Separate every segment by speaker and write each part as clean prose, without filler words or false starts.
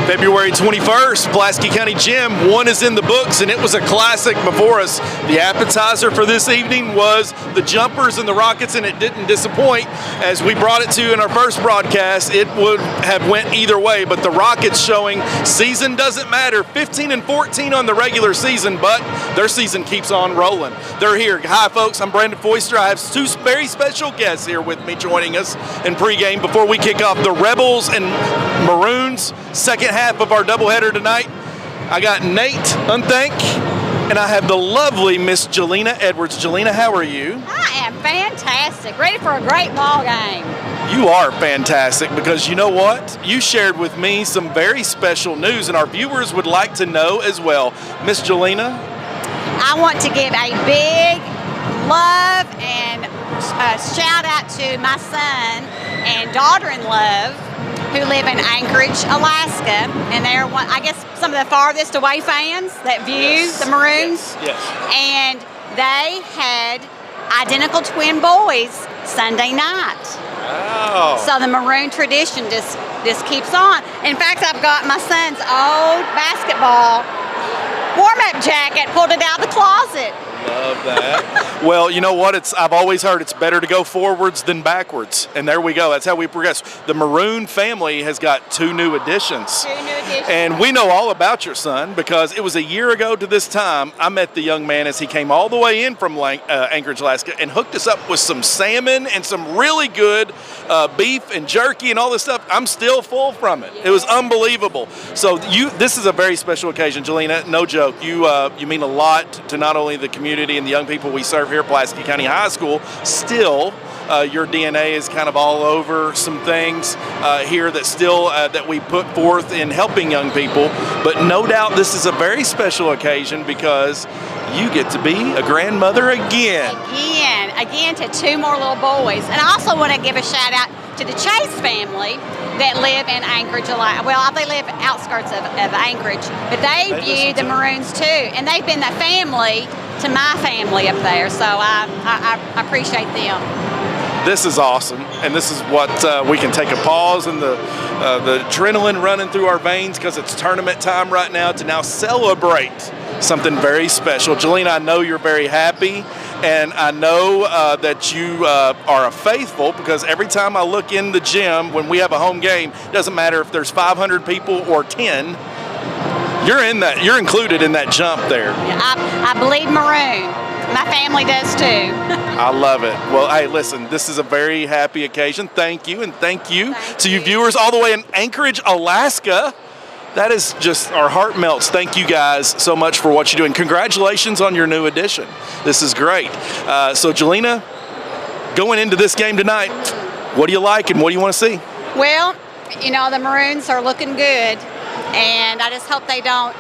Speaker 1: February 21st, Pulaski County Gym, one is in the books, and it was a classic before us. The appetizer for this evening was the jumpers and the Rockets, and it didn't disappoint. As we brought it to you in our first broadcast, it would have went either way, but the Rockets showing season doesn't matter. 15-14 on the regular season, but their season keeps on rolling. They're here. Hi, folks. I'm Brandon Foister. I have two very special guests here with me joining us in pregame before we kick off the Rebels and Maroons second half of our doubleheader tonight. I got Nate Unthank, and I have the lovely Miss Jelena Edwards. Jelena, how are you?
Speaker 2: I am fantastic. Ready for a great ball game.
Speaker 1: You are fantastic, because you know what? You shared with me some very special news, and our viewers would like to know as well. Miss Jelena?
Speaker 2: I want to give a big love and shout out to my son and daughter-in-law who live in Anchorage, Alaska, and they're I guess some of the farthest away fans that view the Maroons.
Speaker 1: Yes.
Speaker 2: And they had identical twin boys Sunday night.
Speaker 1: Wow.
Speaker 2: So the Maroon tradition just keeps on. In fact, I've got my son's old basketball warm-up jacket, pulled it out of the closet.
Speaker 1: Love that. Well, you know what? I've always heard it's better to go forwards than backwards. And there we go. That's how we progress. The Maroon family has got two new additions. And we know all about your son, because it was a year ago to this time I met the young man as he came all the way in from Anchorage, Alaska, and hooked us up with some salmon and some really good beef and jerky and all this stuff. I'm still full from it. It was unbelievable. So this is a very special occasion, Jelena. No joke. You mean a lot to not only the community and the young people we serve here at Pulaski County High School. Still, your DNA is kind of all over some things here that still that we put forth in helping young people. But no doubt this is a very special occasion, because you get to be a grandmother again.
Speaker 2: Again to two more little boys. And I also want to give a shout out to the Chase family that live in Anchorage. Well, they live outskirts of Anchorage, but they view the Maroons too. And they've been the family to my family up there. So I appreciate them.
Speaker 1: This is awesome, and this is what we can take a pause in the adrenaline running through our veins, because it's tournament time right now, to now celebrate something very special. Jelena, I know you're very happy, and I know that you are a faithful, because every time I look in the gym when we have a home game, it doesn't matter if there's 500 people or 10, you're included in that jump there.
Speaker 2: I bleed maroon. My family does too.
Speaker 1: I love it. Well, hey, listen, this is a very happy occasion. Thank you, and thank you to you viewers all the way in Anchorage, Alaska. That is just, our heart melts. Thank you guys so much for what you do, and congratulations on your new addition. This is great. So, Jelena, going into this game tonight, what do you like and what do you want to see?
Speaker 2: Well, you know, the Maroons are looking good, and I just hope they don't,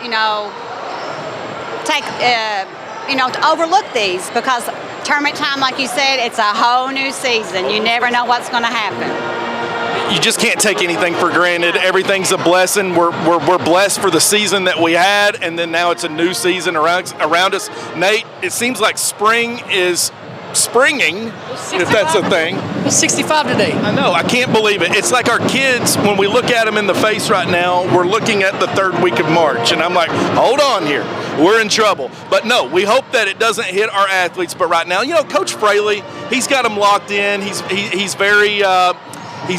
Speaker 2: to overlook these, because tournament time, like you said, it's a whole new season. You never know what's going to happen.
Speaker 1: You just can't take anything for granted. Everything's a blessing. We're blessed for the season that we had, and then now it's a new season around us. Nate, it seems like spring is springing, if that's a thing.
Speaker 3: It's 65 today.
Speaker 1: I know. I can't believe it. It's like our kids, when we look at them in the face right now, we're looking at the third week of March, and I'm like, hold on here. We're in trouble. But no, we hope that it doesn't hit our athletes. But right now, Coach Fraley, he's got them locked in. He's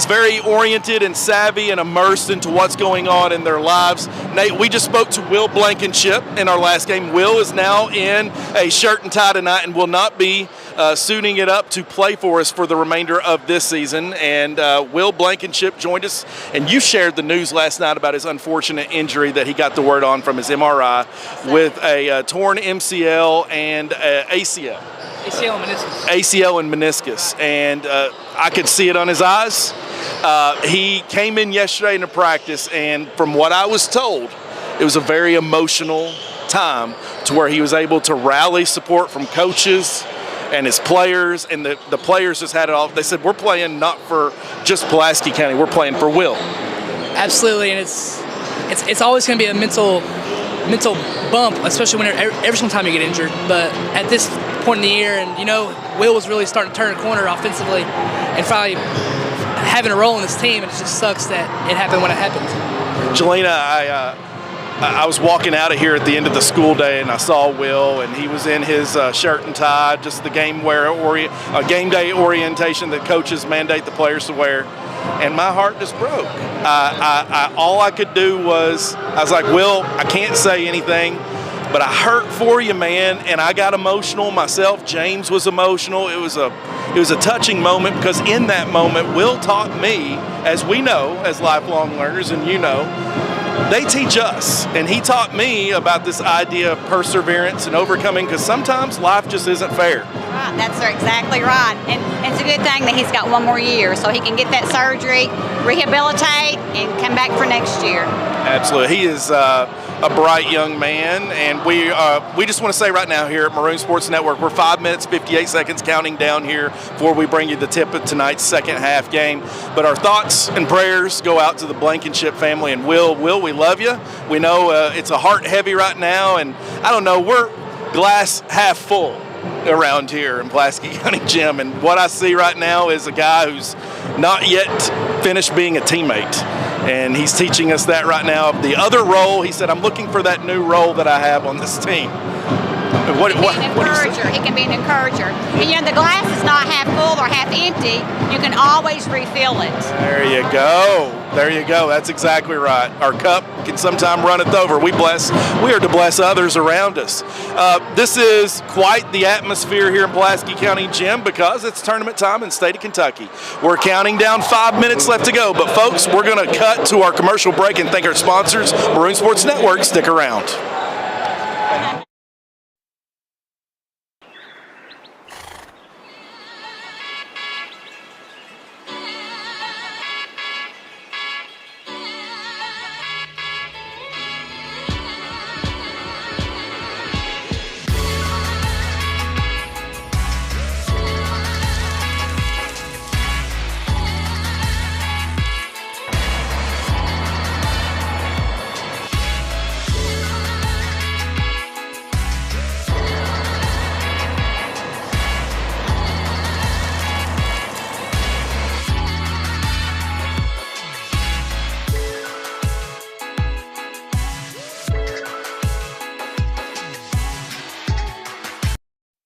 Speaker 1: very oriented and savvy and immersed into what's going on in their lives. Nate, we just spoke to Will Blankenship in our last game. Will is now in a shirt and tie tonight and will not be suiting it up to play for us for the remainder of this season. And Will Blankenship joined us, and you shared the news last night about his unfortunate injury that he got the word on from his MRI with a torn MCL and ACL. ACL and meniscus. And I could see it on his eyes. He came in yesterday into practice, and from what I was told, it was a very emotional time, to where he was able to rally support from coaches and his players, and the players just had it all. They said, we're playing not for just Pulaski County, we're playing for Will.
Speaker 3: Absolutely, and it's always going to be a mental bump, especially every single time you get injured. But at this point in the year, and Will was really starting to turn a corner offensively, and finally having a role in this team. And it just sucks that it happened when it happened.
Speaker 1: Jelena, I was walking out of here at the end of the school day, and I saw Will, and he was in his shirt and tie, just the game day orientation that coaches mandate the players to wear, and my heart just broke. All I could do was, I was like, Will, I can't say anything, but I hurt for you, man, and I got emotional myself. James was emotional. It was a touching moment, because in that moment, Will taught me, as we know, as lifelong learners, and you know, they teach us, and he taught me about this idea of perseverance and overcoming, because sometimes life just isn't fair.
Speaker 2: Right, that's exactly right. And it's a good thing that he's got one more year so he can get that surgery, rehabilitate, and come back for next year.
Speaker 1: Absolutely. He is a bright young man, and we just want to say right now here at Maroon Sports Network, we're 5 minutes, 58 seconds counting down here before we bring you the tip of tonight's second half game. But our thoughts and prayers go out to the Blankenship family. And Will, we love you. We know it's a heart heavy right now, and I don't know, we're glass half full around here in Pulaski County Gym, and what I see right now is a guy who's not yet finished being a teammate, and he's teaching us that right now. The other role, he said, I'm looking for that new role that I have on this team. What do you say?
Speaker 2: He can be an encourager. And you know, the glass is not half full or half empty. You can always refill it.
Speaker 1: There you go. There you go. That's exactly right. Our cup can sometime runneth over. We are to bless others around us. This is quite the atmosphere here in Pulaski County Gym, because it's tournament time in the state of Kentucky. We're counting down 5 minutes left to go. But folks, we're going to cut to our commercial break and thank our sponsors, Maroon Sports Network. Stick around.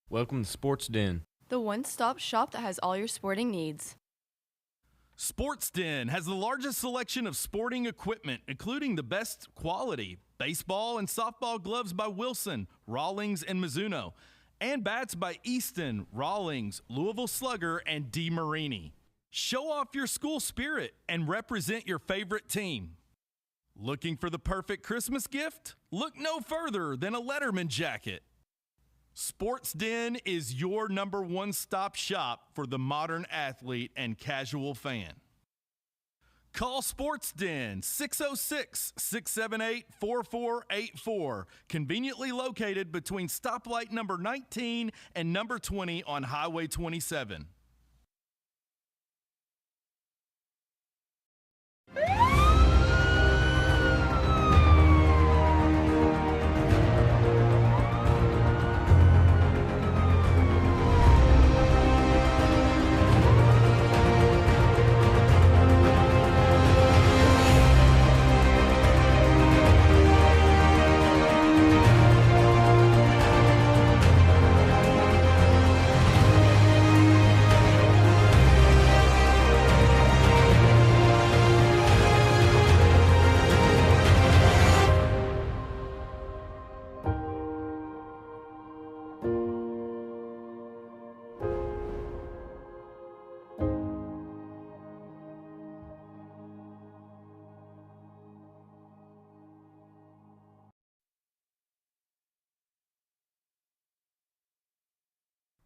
Speaker 4: Welcome to Sports Den,
Speaker 5: the one-stop shop that has all your sporting needs.
Speaker 6: Sports Den has the largest selection of sporting equipment, including the best quality baseball and softball gloves by Wilson, Rawlings, and Mizuno, and bats by Easton, Rawlings, Louisville Slugger, and DeMarini. Show off your school spirit and represent your favorite team. Looking for the perfect Christmas gift? Look no further than a Letterman jacket. Sports Den is your number one stop shop for the modern athlete and casual fan. Call Sports Den 606-678-4484, conveniently located between stoplight number 19 and number 20 on Highway 27.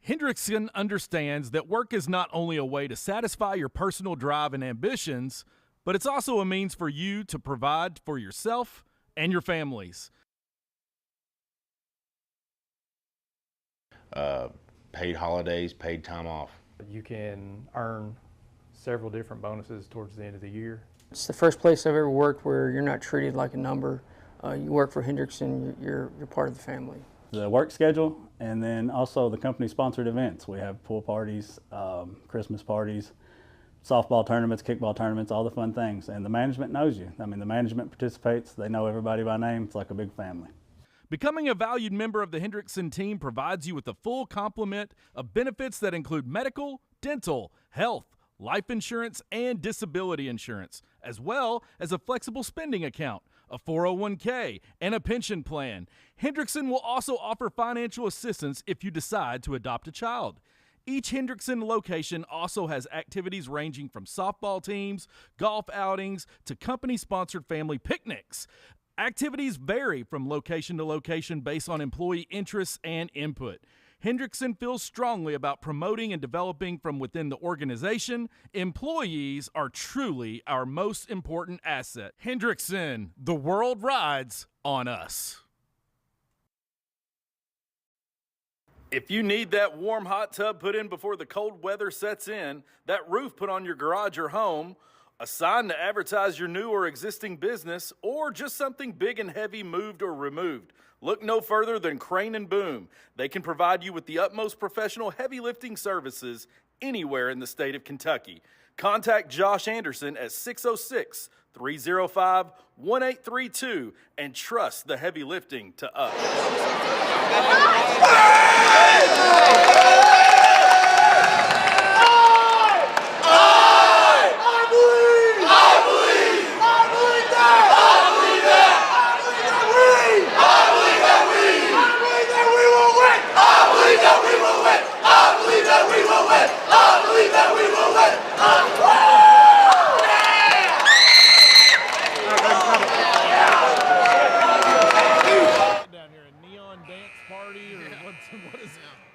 Speaker 6: Hendrickson understands that work is not only a way to satisfy your personal drive and ambitions, but it's also a means for you to provide for yourself and your families.
Speaker 7: Paid holidays, paid time off.
Speaker 8: You can earn several different bonuses towards the end of the year.
Speaker 9: It's the first place I've ever worked where you're not treated like a number. You work for Hendrickson, you're part of the family.
Speaker 10: The work schedule, and then also the company-sponsored events. We have pool parties, Christmas parties, softball tournaments, kickball tournaments, all the fun things. And the management knows you. I mean, the management participates. They know everybody by name. It's like a big family.
Speaker 6: Becoming a valued member of the Hendrickson team provides you with a full complement of benefits that include medical, dental, health, life insurance, and disability insurance, as well as a flexible spending account, a 401k, and a pension plan. Hendrickson will also offer financial assistance if you decide to adopt a child. Each Hendrickson location also has activities ranging from softball teams, golf outings, to company-sponsored family picnics. Activities vary from location to location based on employee interests and input. Hendrickson feels strongly about promoting and developing from within the organization. Employees are truly our most important asset. Hendrickson, the world rides on us. If you need that warm hot tub put in before the cold weather sets in, that roof put on your garage or home, a sign to advertise your new or existing business, or just something big and heavy moved or removed, look no further than Crane and Boom. They can provide you with the utmost professional heavy lifting services anywhere in the state of Kentucky. Contact Josh Anderson at 606-305-1832 and trust the heavy lifting to us.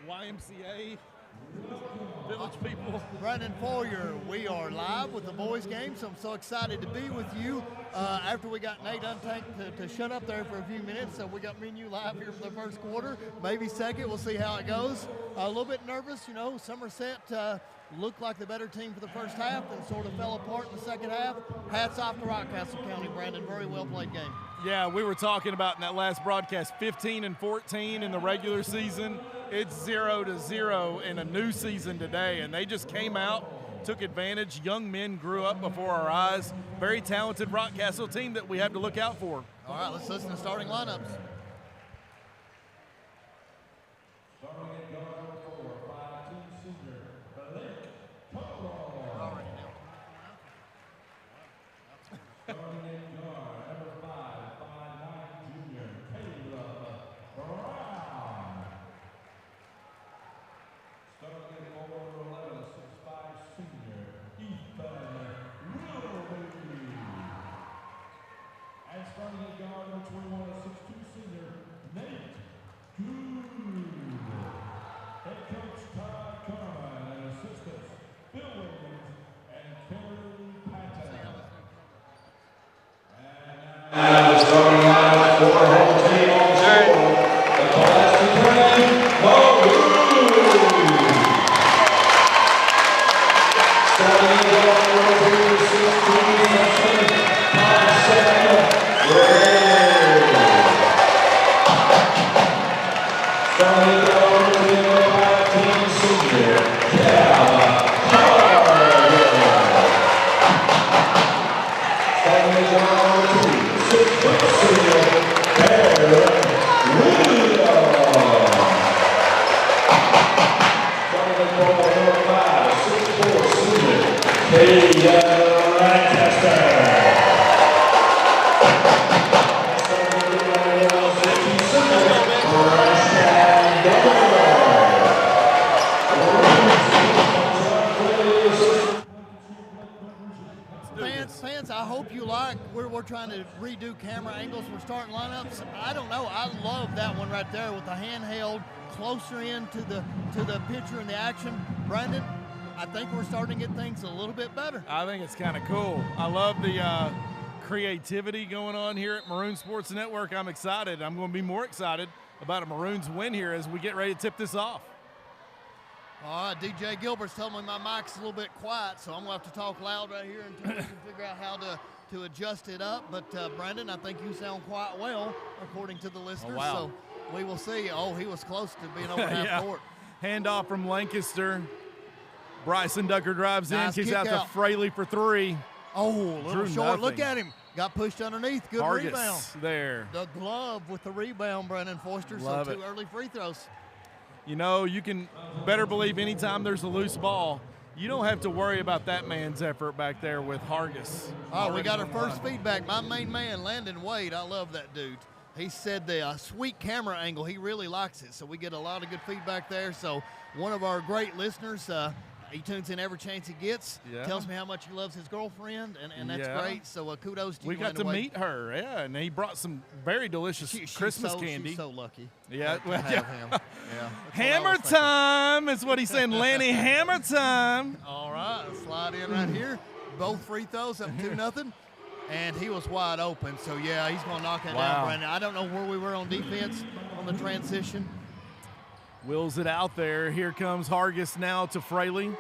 Speaker 6: YMCA Village people.
Speaker 11: Brendan Foyer, we are live with the boys game, so I'm so excited to be with you. After we got Nate Untank to shut up there for a few minutes, so we got me and you live here for the first quarter, maybe second. We'll see how it goes. A little bit nervous, you know. Somerset looked like the better team for the first half and sort of fell apart in the second half. Hats off to Rockcastle County, Brandon. Very well played game.
Speaker 6: Yeah, we were talking about in that last broadcast, 15-14 in the regular season. It's 0-0 in a new season today, and they just came out, took advantage. Young men grew up before our eyes. Very talented Rockcastle team that we have to look out for.
Speaker 11: All right, let's listen to starting lineups.
Speaker 12: And starting out for home team on the scoreboard, the Pulaski Tourney, starting in the number 16, starting in the number 15 senior, starting in the number 2.
Speaker 11: Fans, I hope you like. We're trying to redo camera angles. We're starting lineups. I don't know. I love that one right there with the handheld closer in to the pitcher and the action. Brandon, I think we're starting to get things a little bit better.
Speaker 6: I think it's kind of cool. I love the creativity going on here at Maroon Sports Network. I'm excited. I'm going to be more excited about a Maroons win here as we get ready to tip this off.
Speaker 11: All right, DJ Gilbert's telling me my mic's a little bit quiet, so I'm going to have to talk loud right here until we can figure out how to adjust it up. But, Brandon, I think you sound quite well, according to the listeners.
Speaker 6: Oh, wow.
Speaker 11: So we will see. Oh, he was close to being over half court.
Speaker 6: Handoff from Lancaster. Bryson Ducker drives
Speaker 11: Nice
Speaker 6: in, kicks
Speaker 11: kick
Speaker 6: out
Speaker 11: out.
Speaker 6: to Fraley for 3.
Speaker 11: Oh, a little
Speaker 6: Drew
Speaker 11: short.
Speaker 6: nothing.
Speaker 11: Look at him. Got pushed underneath. Good
Speaker 6: Hargis
Speaker 11: rebound.
Speaker 6: there.
Speaker 11: The glove with the rebound, Brendan Foster.
Speaker 6: Love
Speaker 11: so
Speaker 6: it.
Speaker 11: 2 early free throws.
Speaker 6: You know, you can better believe anytime there's a loose ball, you don't have to worry about that man's effort back there with Hargis.
Speaker 11: Oh, we got our first feedback. My main man, Landon Wade. I love that dude. He said the sweet camera angle, he really likes it. So we get a lot of good feedback there. So one of our great listeners, he tunes in every chance he gets, tells me how much he loves his girlfriend, and that's great. So kudos to you,
Speaker 6: We got
Speaker 11: Landon
Speaker 6: to
Speaker 11: Wade.
Speaker 6: meet her, and he brought some very delicious Christmas candy.
Speaker 11: She's so lucky.
Speaker 6: Yeah,
Speaker 11: to have him. Yeah. That's
Speaker 6: Hammer
Speaker 11: what I was thinking.
Speaker 6: time is what he's saying. Lanny, hammer time.
Speaker 11: All right, slide in right here. Both free throws up 2-0. And he was wide open. So, yeah, he's going to knock it down, Brandon. I don't know where we were on defense on the transition.
Speaker 6: Wills it out there. Here comes Hargis now to Fraley.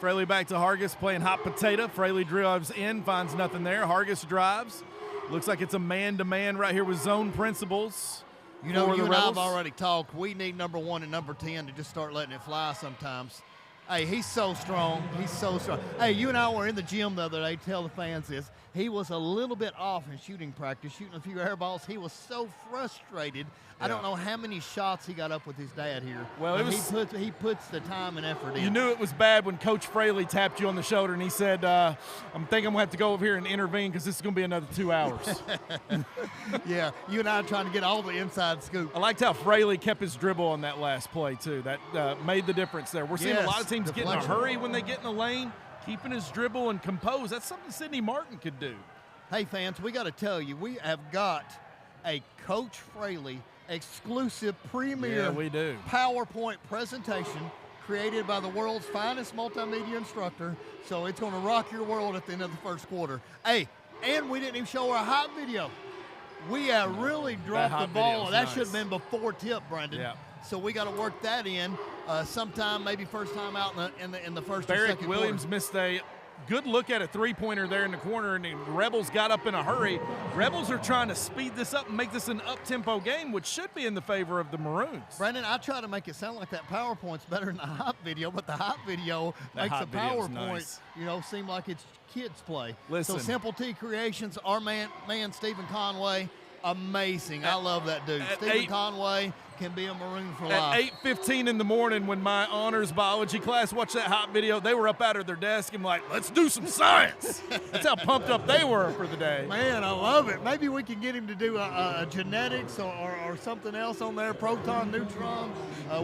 Speaker 6: Fraley back to Hargis playing hot potato. Fraley drives in, finds nothing there. Hargis drives. Looks like it's a man-to-man right here with zone principles.
Speaker 11: You know,
Speaker 6: for
Speaker 11: you
Speaker 6: the
Speaker 11: and I have
Speaker 6: Rebels.
Speaker 11: already talked. We need number 1 and number 10 to just start letting it fly sometimes. Hey, he's so strong. He's so strong. Hey, you and I were in the gym the other day. Tell the fans this. He was a little bit off in shooting practice, shooting a few air balls. He was so frustrated. I don't know how many shots he got up with his dad here.
Speaker 6: Well,
Speaker 11: he puts the time and effort in.
Speaker 6: You knew it was bad when Coach Fraley tapped you on the shoulder and he said, I'm going to have to go over here and intervene because this is going to be another 2 hours.
Speaker 11: Yeah, you and I are trying to get all the inside scoop.
Speaker 6: I liked how Fraley kept his dribble on that last play, too. That made the difference there. We're seeing a lot of teams get in a hurry when they get in the lane, keeping his dribble and compose. That's something Sidney Martin could do.
Speaker 11: Hey, fans, we got to tell you, we have got a Coach Fraley exclusive premier
Speaker 6: we do.
Speaker 11: PowerPoint presentation created by the world's finest multimedia instructor. So it's going to rock your world at the end of the first quarter. Hey, and we didn't even show our hot video. We have really dropped the ball. That should have been before tip, Brendan.
Speaker 6: Yeah.
Speaker 11: So we got to work that in sometime, maybe first time out in the first or
Speaker 6: Barrick
Speaker 11: second
Speaker 6: Williams
Speaker 11: quarter.
Speaker 6: missed a good look at a three-pointer there in the corner, and the Rebels got up in a hurry. Rebels are trying to speed this up and make this an up-tempo game, which should be in the favor of the Maroons.
Speaker 11: Brendan, I try to make it sound like that PowerPoint's better than the hot video, but the hot video makes
Speaker 6: hot
Speaker 11: the
Speaker 6: video's
Speaker 11: PowerPoint,
Speaker 6: nice.
Speaker 11: Seem like it's kids play.
Speaker 6: Listen.
Speaker 11: So Simple T Creations, our man Stephen Conway, amazing. I love that dude. Stephen Conway can be a Maroon for life.
Speaker 6: At 8:15 in the morning when my honors biology class watched that hot video, they were up out of their desk and like, let's do some science. That's how pumped up they were for the day.
Speaker 11: Man, I love it. Maybe we can get him to do a genetics or something else on there, proton, neutron.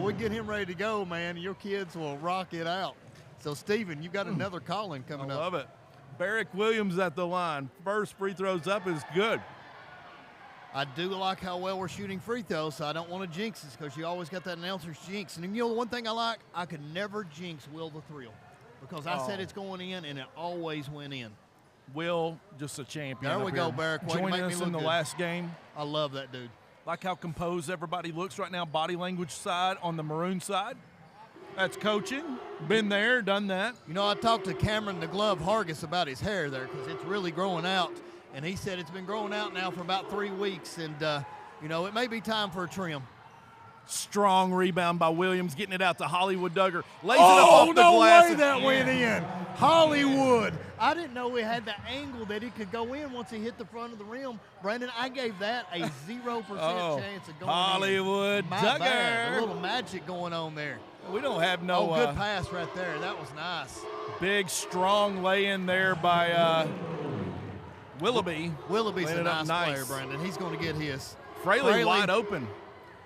Speaker 11: We get him ready to go, man. Your kids will rock it out. So, Stephen, you've got another call-in coming up.
Speaker 6: I love it. Barrick Williams at the line. First free throws up is good.
Speaker 11: I do like how well we're shooting free throws, so I don't want to jinx this because you always got that announcer's jinx. And you know the one thing I like? I could never jinx Will the Thrill because I said it's going in, and it always went in.
Speaker 6: Will, just a champion.
Speaker 11: There we
Speaker 6: up
Speaker 11: go,
Speaker 6: here.
Speaker 11: Barrick. Way to
Speaker 6: Joining
Speaker 11: make me
Speaker 6: us
Speaker 11: look
Speaker 6: in the
Speaker 11: good.
Speaker 6: last game.
Speaker 11: I love that dude.
Speaker 6: Like how composed everybody looks right now, body language side on the Maroon side. That's coaching. Been there, done that.
Speaker 11: You know, I talked to Cameron the Glove Hargis about his hair there because it's really growing out. And he said it's been growing out now for about 3 weeks. And, it may be time for a trim.
Speaker 6: Strong rebound by Williams, getting it out to Hollywood Duggar. Lays it up off the
Speaker 11: no
Speaker 6: glass.
Speaker 11: way that went in. Hollywood. I didn't know we had the angle that it could go in once he hit the front of the rim. Brandon, I gave that a 0% chance of going
Speaker 6: Hollywood
Speaker 11: in. My
Speaker 6: Duggar.
Speaker 11: bad. A little magic going on there.
Speaker 6: We don't have no.
Speaker 11: good pass right there. That was nice.
Speaker 6: Big, strong lay-in there by Willoughby.
Speaker 11: Willoughby's
Speaker 6: Laying
Speaker 11: a
Speaker 6: it up
Speaker 11: nice player, Brandon. He's going to get his.
Speaker 6: Fraley wide open.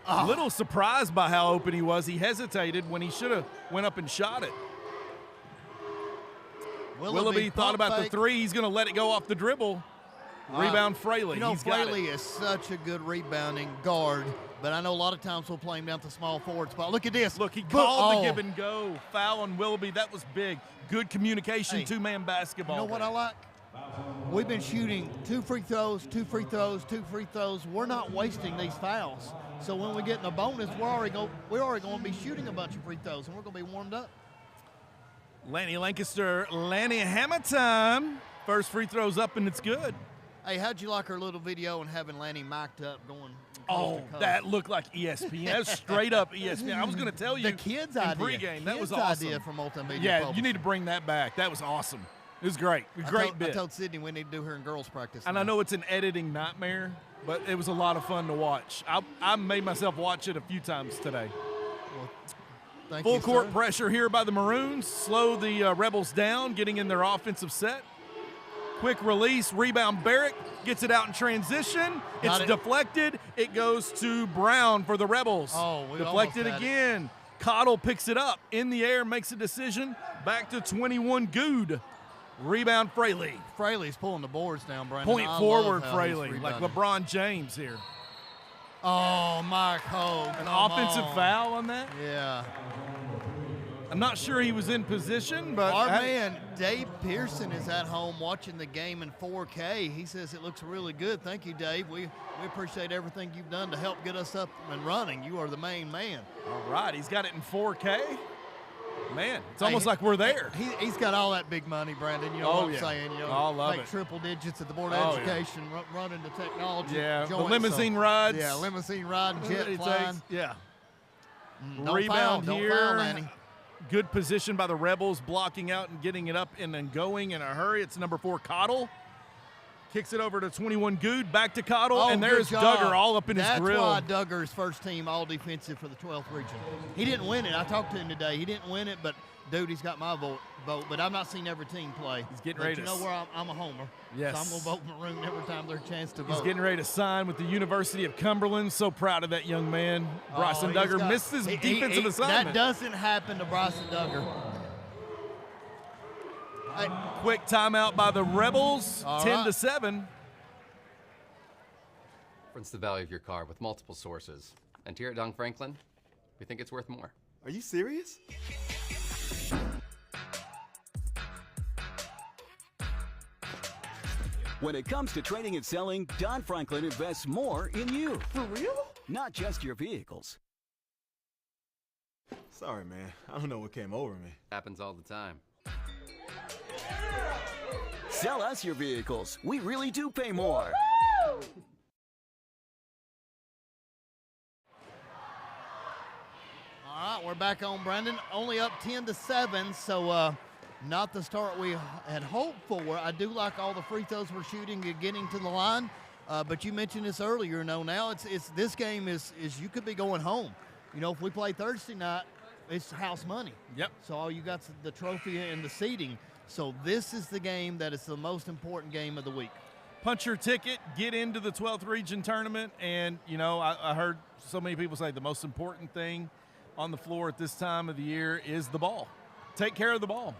Speaker 6: A little surprised by how open he was. He hesitated when he should have went up and shot it. Willoughby thought about the three. He's going to let it go off the dribble. Rebound Fraley.
Speaker 11: You know,
Speaker 6: He's got
Speaker 11: Fraley
Speaker 6: it.
Speaker 11: is such a good rebounding guard, but I know a lot of times we'll play him down to small forward spot. Look at this.
Speaker 6: Look, he called the give and go. Foul on Willoughby. That was big. Good communication, two-man basketball.
Speaker 11: You know what I like? We've been shooting 2 free throws, 2 free throws, 2 free throws. We're not wasting these fouls. So when we get in a bonus, we're already going to be shooting a bunch of free throws, and we're going to be warmed up.
Speaker 6: Lanny Lancaster, Lanny hammer time. First free throw's up, and it's good.
Speaker 11: Hey, how'd you like our little video and having Lanny mic'd up going?
Speaker 6: Oh, that looked like ESPN. That was straight up ESPN. I was going to tell you
Speaker 11: the kids'
Speaker 6: in
Speaker 11: idea.
Speaker 6: Pregame. That was
Speaker 11: Kids'
Speaker 6: awesome.
Speaker 11: idea from Multimedia.
Speaker 6: Yeah,
Speaker 11: Publishing.
Speaker 6: you need to bring that back. That was awesome. It was great. Great bit.
Speaker 11: I told Sydney we need to do her in girls' practice.
Speaker 6: And
Speaker 11: now.
Speaker 6: I know it's an editing nightmare, but it was a lot of fun to watch. I made myself watch it a few times today.
Speaker 11: Well, thank
Speaker 6: Full
Speaker 11: you,
Speaker 6: court
Speaker 11: sir.
Speaker 6: pressure here by the Maroons. Slow the Rebels down, getting in their offensive set. Quick release, rebound. Barrett gets it out in transition. It's deflected. It goes to Brown for the Rebels.
Speaker 11: Oh, we
Speaker 6: deflected
Speaker 11: almost had
Speaker 6: again. Cottle picks it up in the air, makes a decision. Back to 21 Good. Rebound Fraley.
Speaker 11: Fraley's pulling the boards down, Brandon.
Speaker 6: Point
Speaker 11: I
Speaker 6: forward
Speaker 11: love how
Speaker 6: Fraley,
Speaker 11: he's
Speaker 6: like
Speaker 11: rebounding.
Speaker 6: LeBron James here.
Speaker 11: Oh, Mike Hogue.
Speaker 6: An
Speaker 11: come
Speaker 6: offensive
Speaker 11: on.
Speaker 6: foul on that?
Speaker 11: Yeah.
Speaker 6: I'm not sure he was in position, but
Speaker 11: Our man, Dave Pearson, is at home watching the game in 4K. He says it looks really good. Thank you, Dave. We appreciate everything you've done to help get us up and running. You are the main man.
Speaker 6: All right, he's got it in 4K. Man, it's almost like we're there.
Speaker 11: He's got all that big money, Brandon. You know what I'm saying? You know,
Speaker 6: I love
Speaker 11: make
Speaker 6: it.
Speaker 11: triple digits at the Board of Education, run into technology.
Speaker 6: Yeah, the
Speaker 11: joint,
Speaker 6: limousine rides.
Speaker 11: Yeah, limousine ride, jet
Speaker 6: It
Speaker 11: flying.
Speaker 6: takes- yeah.
Speaker 11: Don't
Speaker 6: Rebound
Speaker 11: foul,
Speaker 6: here.
Speaker 11: Don't foul, Lanny.
Speaker 6: Good position by the Rebels, blocking out and getting it up and then going in a hurry. It's number 4, Cottle. Kicks it over to 21 Good, back to Cottle,
Speaker 11: Oh,
Speaker 6: and
Speaker 11: good
Speaker 6: there's
Speaker 11: job.
Speaker 6: Duggar all up in
Speaker 11: That's
Speaker 6: his grill.
Speaker 11: why Duggar's first team all defensive for the 12th region. He didn't win it. I talked to him today. He didn't win it, but dude, he's got my vote. But I've not seen every team play.
Speaker 6: He's getting
Speaker 11: but
Speaker 6: ready
Speaker 11: you
Speaker 6: to
Speaker 11: know where I'm a homer.
Speaker 6: Yes.
Speaker 11: So I'm going to vote Maroon every time there's a chance to vote.
Speaker 6: He's getting ready to sign with the University of Cumberland. So proud of that young man. Bryson
Speaker 11: he's
Speaker 6: Duggar
Speaker 11: got-
Speaker 6: missed his
Speaker 11: he-
Speaker 6: defensive
Speaker 11: he-
Speaker 6: assignment.
Speaker 11: That doesn't happen to Bryson Duggar.
Speaker 6: Quick timeout by the Rebels,
Speaker 13: All
Speaker 6: 10-7.
Speaker 13: Difference the value of your car with multiple sources. And here at Dong Franklin, we think it's worth more.
Speaker 14: Are you serious?
Speaker 15: When it comes to trading and selling, Don Franklin invests more in you.
Speaker 14: For real?
Speaker 15: Not just your vehicles.
Speaker 14: Sorry, man. I don't know what came over me.
Speaker 13: Happens all the time.
Speaker 15: Sell us your vehicles. We really do pay more.
Speaker 11: All right, we're back on, Brandon. Only up 10-7, so not the start we had hoped for. I do like all the free throws we're shooting and getting to the line, but you mentioned this earlier. No, now it's this game is you could be going home. You know, if we play Thursday night, it's house money.
Speaker 6: Yep.
Speaker 11: So all you got's the trophy and the seating. So this is the game that is the most important game of the week.
Speaker 6: Punch your ticket, get into the 12th region tournament, and, you know, I heard so many people say the most important thing on the floor at this time of the year is the ball. Take care of the ball.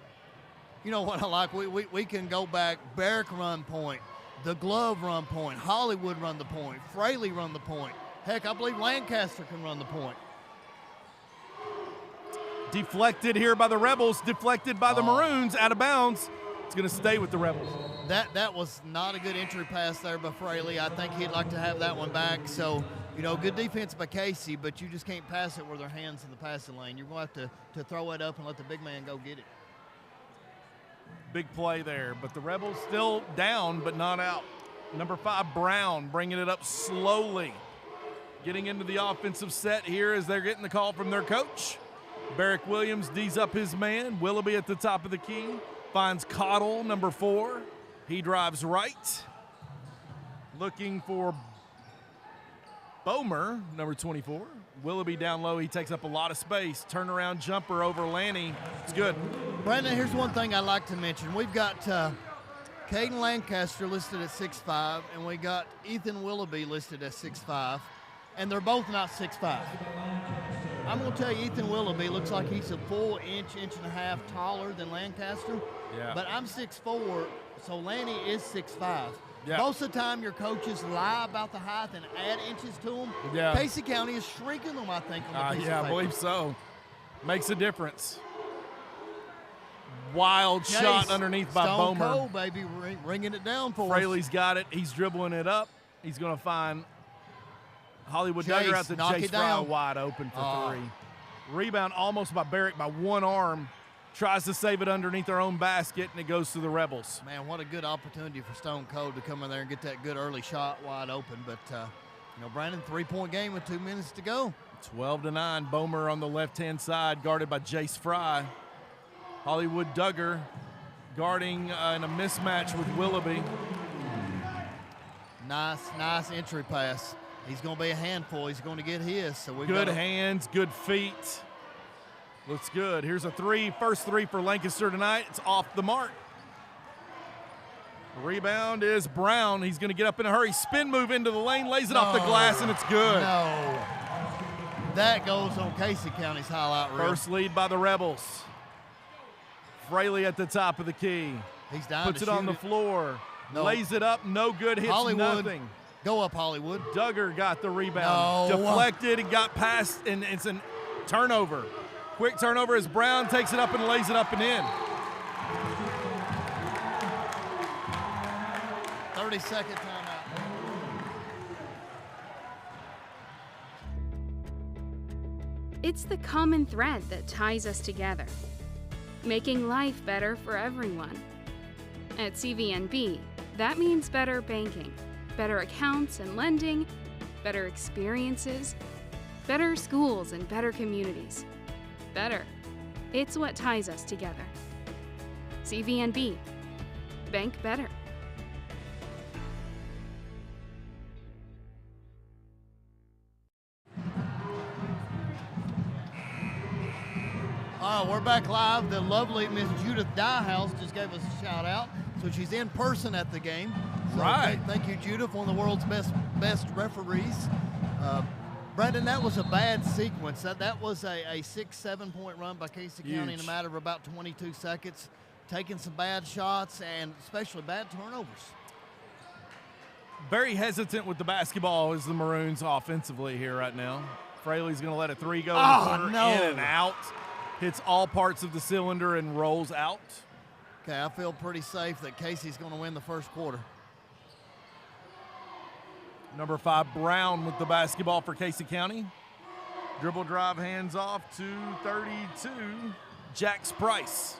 Speaker 11: You know what I like? We can go back. Barrick run point, the Glove run point, Hollywood run the point, Fraley run the point. Heck, I believe Lancaster can run the point.
Speaker 6: Deflected here by the Rebels, deflected by the Maroons, out of bounds. It's going to stay with the Rebels.
Speaker 11: That was not a good entry pass there by Fraley. I think he'd like to have that one back. So, you know, good defense by Casey, but you just can't pass it with their hands in the passing lane. You're going to have to throw it up and let the big man go get it.
Speaker 6: Big play there, but the Rebels still down but not out. Number 5, Brown, bringing it up slowly. Getting into the offensive set here as they're getting the call from their coach. Barrick Williams D's up his man. Willoughby at the top of the key. Finds Cottle, number 4. He drives right. Looking for Bomer, number 24. Willoughby down low. He takes up a lot of space. Turnaround jumper over Lanny. It's good.
Speaker 11: Brandon, here's one thing I'd like to mention. We've got Caden Lancaster listed at 6'5", and we got Ethan Willoughby listed at 6'5", and they're both not 6'5". I'm going to tell you, Ethan Willoughby looks like he's a full inch and a half taller than Lancaster.
Speaker 6: Yeah.
Speaker 11: But I'm 6'4", so Lanny is 6'5".
Speaker 6: Yeah.
Speaker 11: Most of the time, your coaches lie about the height and add inches to them.
Speaker 6: Yeah.
Speaker 11: Casey County is shrinking them, I think, on the piece
Speaker 6: Yeah,
Speaker 11: of
Speaker 6: I
Speaker 11: paper.
Speaker 6: believe so. Makes a difference. Wild
Speaker 11: Chase,
Speaker 6: shot underneath by
Speaker 11: Stone
Speaker 6: Bomer.
Speaker 11: Cold, baby, ringing it down for us.
Speaker 6: Fraley's got it. He's dribbling it up. He's going to find Hollywood
Speaker 11: Chase,
Speaker 6: Duggar out to
Speaker 11: knock
Speaker 6: Chase
Speaker 11: it
Speaker 6: Fry
Speaker 11: down.
Speaker 6: wide open for 3. Rebound almost by Barrick by one arm. tries to save it underneath their own basket, and it goes to the Rebels.
Speaker 11: Man, what a good opportunity for Stone Cold to come in there and get that good early shot wide open. But, Brandon, 3-point game with 2 minutes to go.
Speaker 6: 12-9. Bomer on the left-hand side, guarded by Jace Fry. Hollywood Duggar guarding in a mismatch with Willoughby.
Speaker 11: Nice entry pass. He's going to be a handful. He's going to get his. So
Speaker 6: good hands, good feet. Looks good. Here's a three. First three for Lancaster tonight. It's off the mark. The rebound is Brown. He's going to get up in a hurry. Spin move into the lane, lays it off the glass, and it's good.
Speaker 11: No. That goes on Casey County's highlight reel.
Speaker 6: First lead by the Rebels. Fraley at the top of the key.
Speaker 11: He's down.
Speaker 6: Puts it on the floor.
Speaker 11: No.
Speaker 6: Lays it up. No good. Hits
Speaker 11: Hollywood.
Speaker 6: nothing.
Speaker 11: Go up, Hollywood.
Speaker 6: Duggar got the rebound.
Speaker 11: No.
Speaker 6: Deflected and got past, and it's a turnover. Quick turnover as Brown takes it up and lays it up and in.
Speaker 11: 30-second timeout.
Speaker 16: It's the common thread that ties us together, making life better for everyone. At CVNB, that means better banking, better accounts and lending, better experiences, better schools and better communities. Better. It's what ties us together. CVNB. Bank better.
Speaker 11: We're back live. The lovely Miss Judith Diehouse just gave us a shout out. So she's in person at the game. So
Speaker 6: right.
Speaker 11: Thank you, Judith, one of the world's best referees. Brandon, that was a bad sequence. That was a 6-7 point run by Casey County in a matter of about 22 seconds, taking some bad shots and especially bad turnovers.
Speaker 6: Very hesitant with the basketball is the Maroons offensively here right now. Fraley's going to let a three go in the corner, in and out. Hits all parts of the cylinder and rolls out.
Speaker 11: Okay, I feel pretty safe that Casey's going to win the first quarter.
Speaker 6: Number 5, Brown with the basketball for Casey County. Dribble drive, hands off to 32, Jax Price.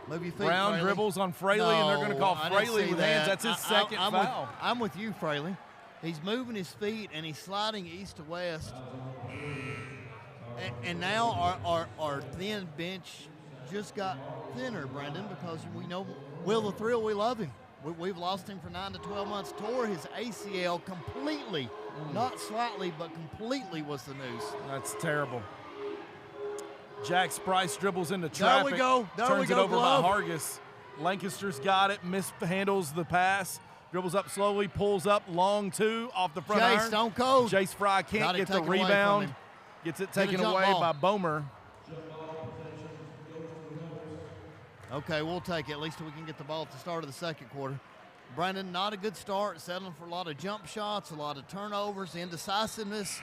Speaker 11: Move your feet,
Speaker 6: Brown
Speaker 11: Fraley.
Speaker 6: dribbles on Fraley, and they're going to call Fraley with hands. That's his second foul.
Speaker 11: I'm with you, Fraley. He's moving his feet, and he's sliding east to west. And now our thin bench just got thinner, Brendan, because we know Will the Thrill, we love him. We've lost him for 9 to 12 months. Tore his ACL completely, not slightly, but completely was the news.
Speaker 6: That's terrible. Jax Price dribbles into traffic.
Speaker 11: There we go.
Speaker 6: Turns it over by Hargis. Lancaster's got it, mishandles the pass. Dribbles up slowly, pulls up, long two, off the front iron.
Speaker 11: Stone Cold.
Speaker 6: Jace Fry can't get the rebound. Gets it taken away by Bomer.
Speaker 11: Okay, we'll take it. At least we can get the ball at the start of the second quarter. Brandon, not a good start, settling for a lot of jump shots, a lot of turnovers, indecisiveness.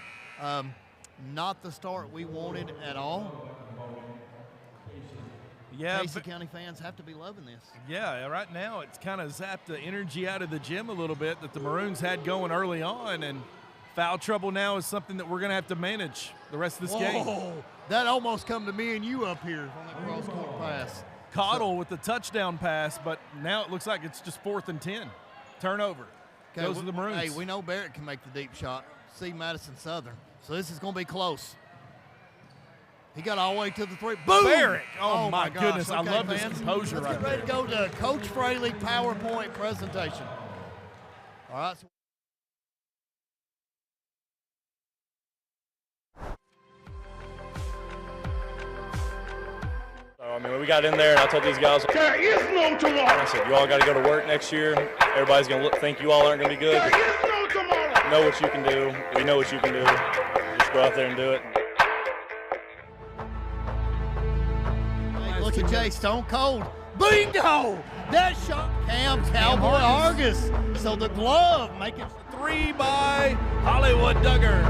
Speaker 11: Not the start we wanted at all.
Speaker 6: Yeah,
Speaker 11: Casey County fans have to be loving this.
Speaker 6: Yeah, right now it's kind of zapped the energy out of the gym a little bit that the Maroons had going early on, and foul trouble now is something that we're going to have to manage the rest of this game.
Speaker 11: That almost come to me and you up here on that cross-court pass.
Speaker 6: Cottle with the touchdown pass, but now it looks like it's just 4th and 10. Turnover. Goes to the Maroons.
Speaker 11: Hey, we know Barrett can make the deep shot. See Madison Southern. So this is going to be close. He got all the way to the three. Boom!
Speaker 6: Barrett. Oh my
Speaker 11: gosh.
Speaker 6: goodness.
Speaker 11: Okay,
Speaker 6: I love
Speaker 11: fans,
Speaker 6: this composure
Speaker 11: let's
Speaker 6: right
Speaker 11: get ready to go to Coach Fraley PowerPoint presentation. All right.
Speaker 17: When we got in there and I told these guys, there is no tomorrow. I said, you all got to go to work next year. Everybody's going to think you all aren't going to be good.
Speaker 12: There is no tomorrow.
Speaker 17: Know what you can do. We know what you can do. Just go out there and do it.
Speaker 11: Hey, look at Jay, Stone Cold. Bingo! That shot, Cowboy Argus. So the glove making
Speaker 6: 3 by Hollywood Duggar.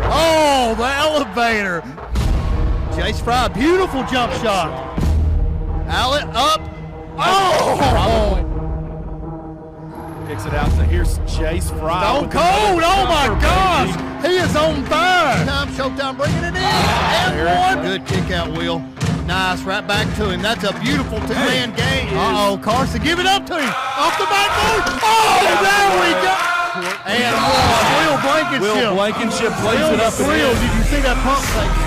Speaker 11: Oh, the elevator. Jace Fry, beautiful jump shot. Allen up. Oh!
Speaker 6: Kicks it out to here's Jace Fry.
Speaker 11: Stone Cold, oh my gosh, he is on fire. Showtime bringing it in, and one. Good kick out, Will. Nice, right back to him. That's a beautiful two-man game. Uh-oh, Carson, give it up to him. Off the backboard. Oh, there we go. And Will Blankenship plays it up. Did you see that pump fake?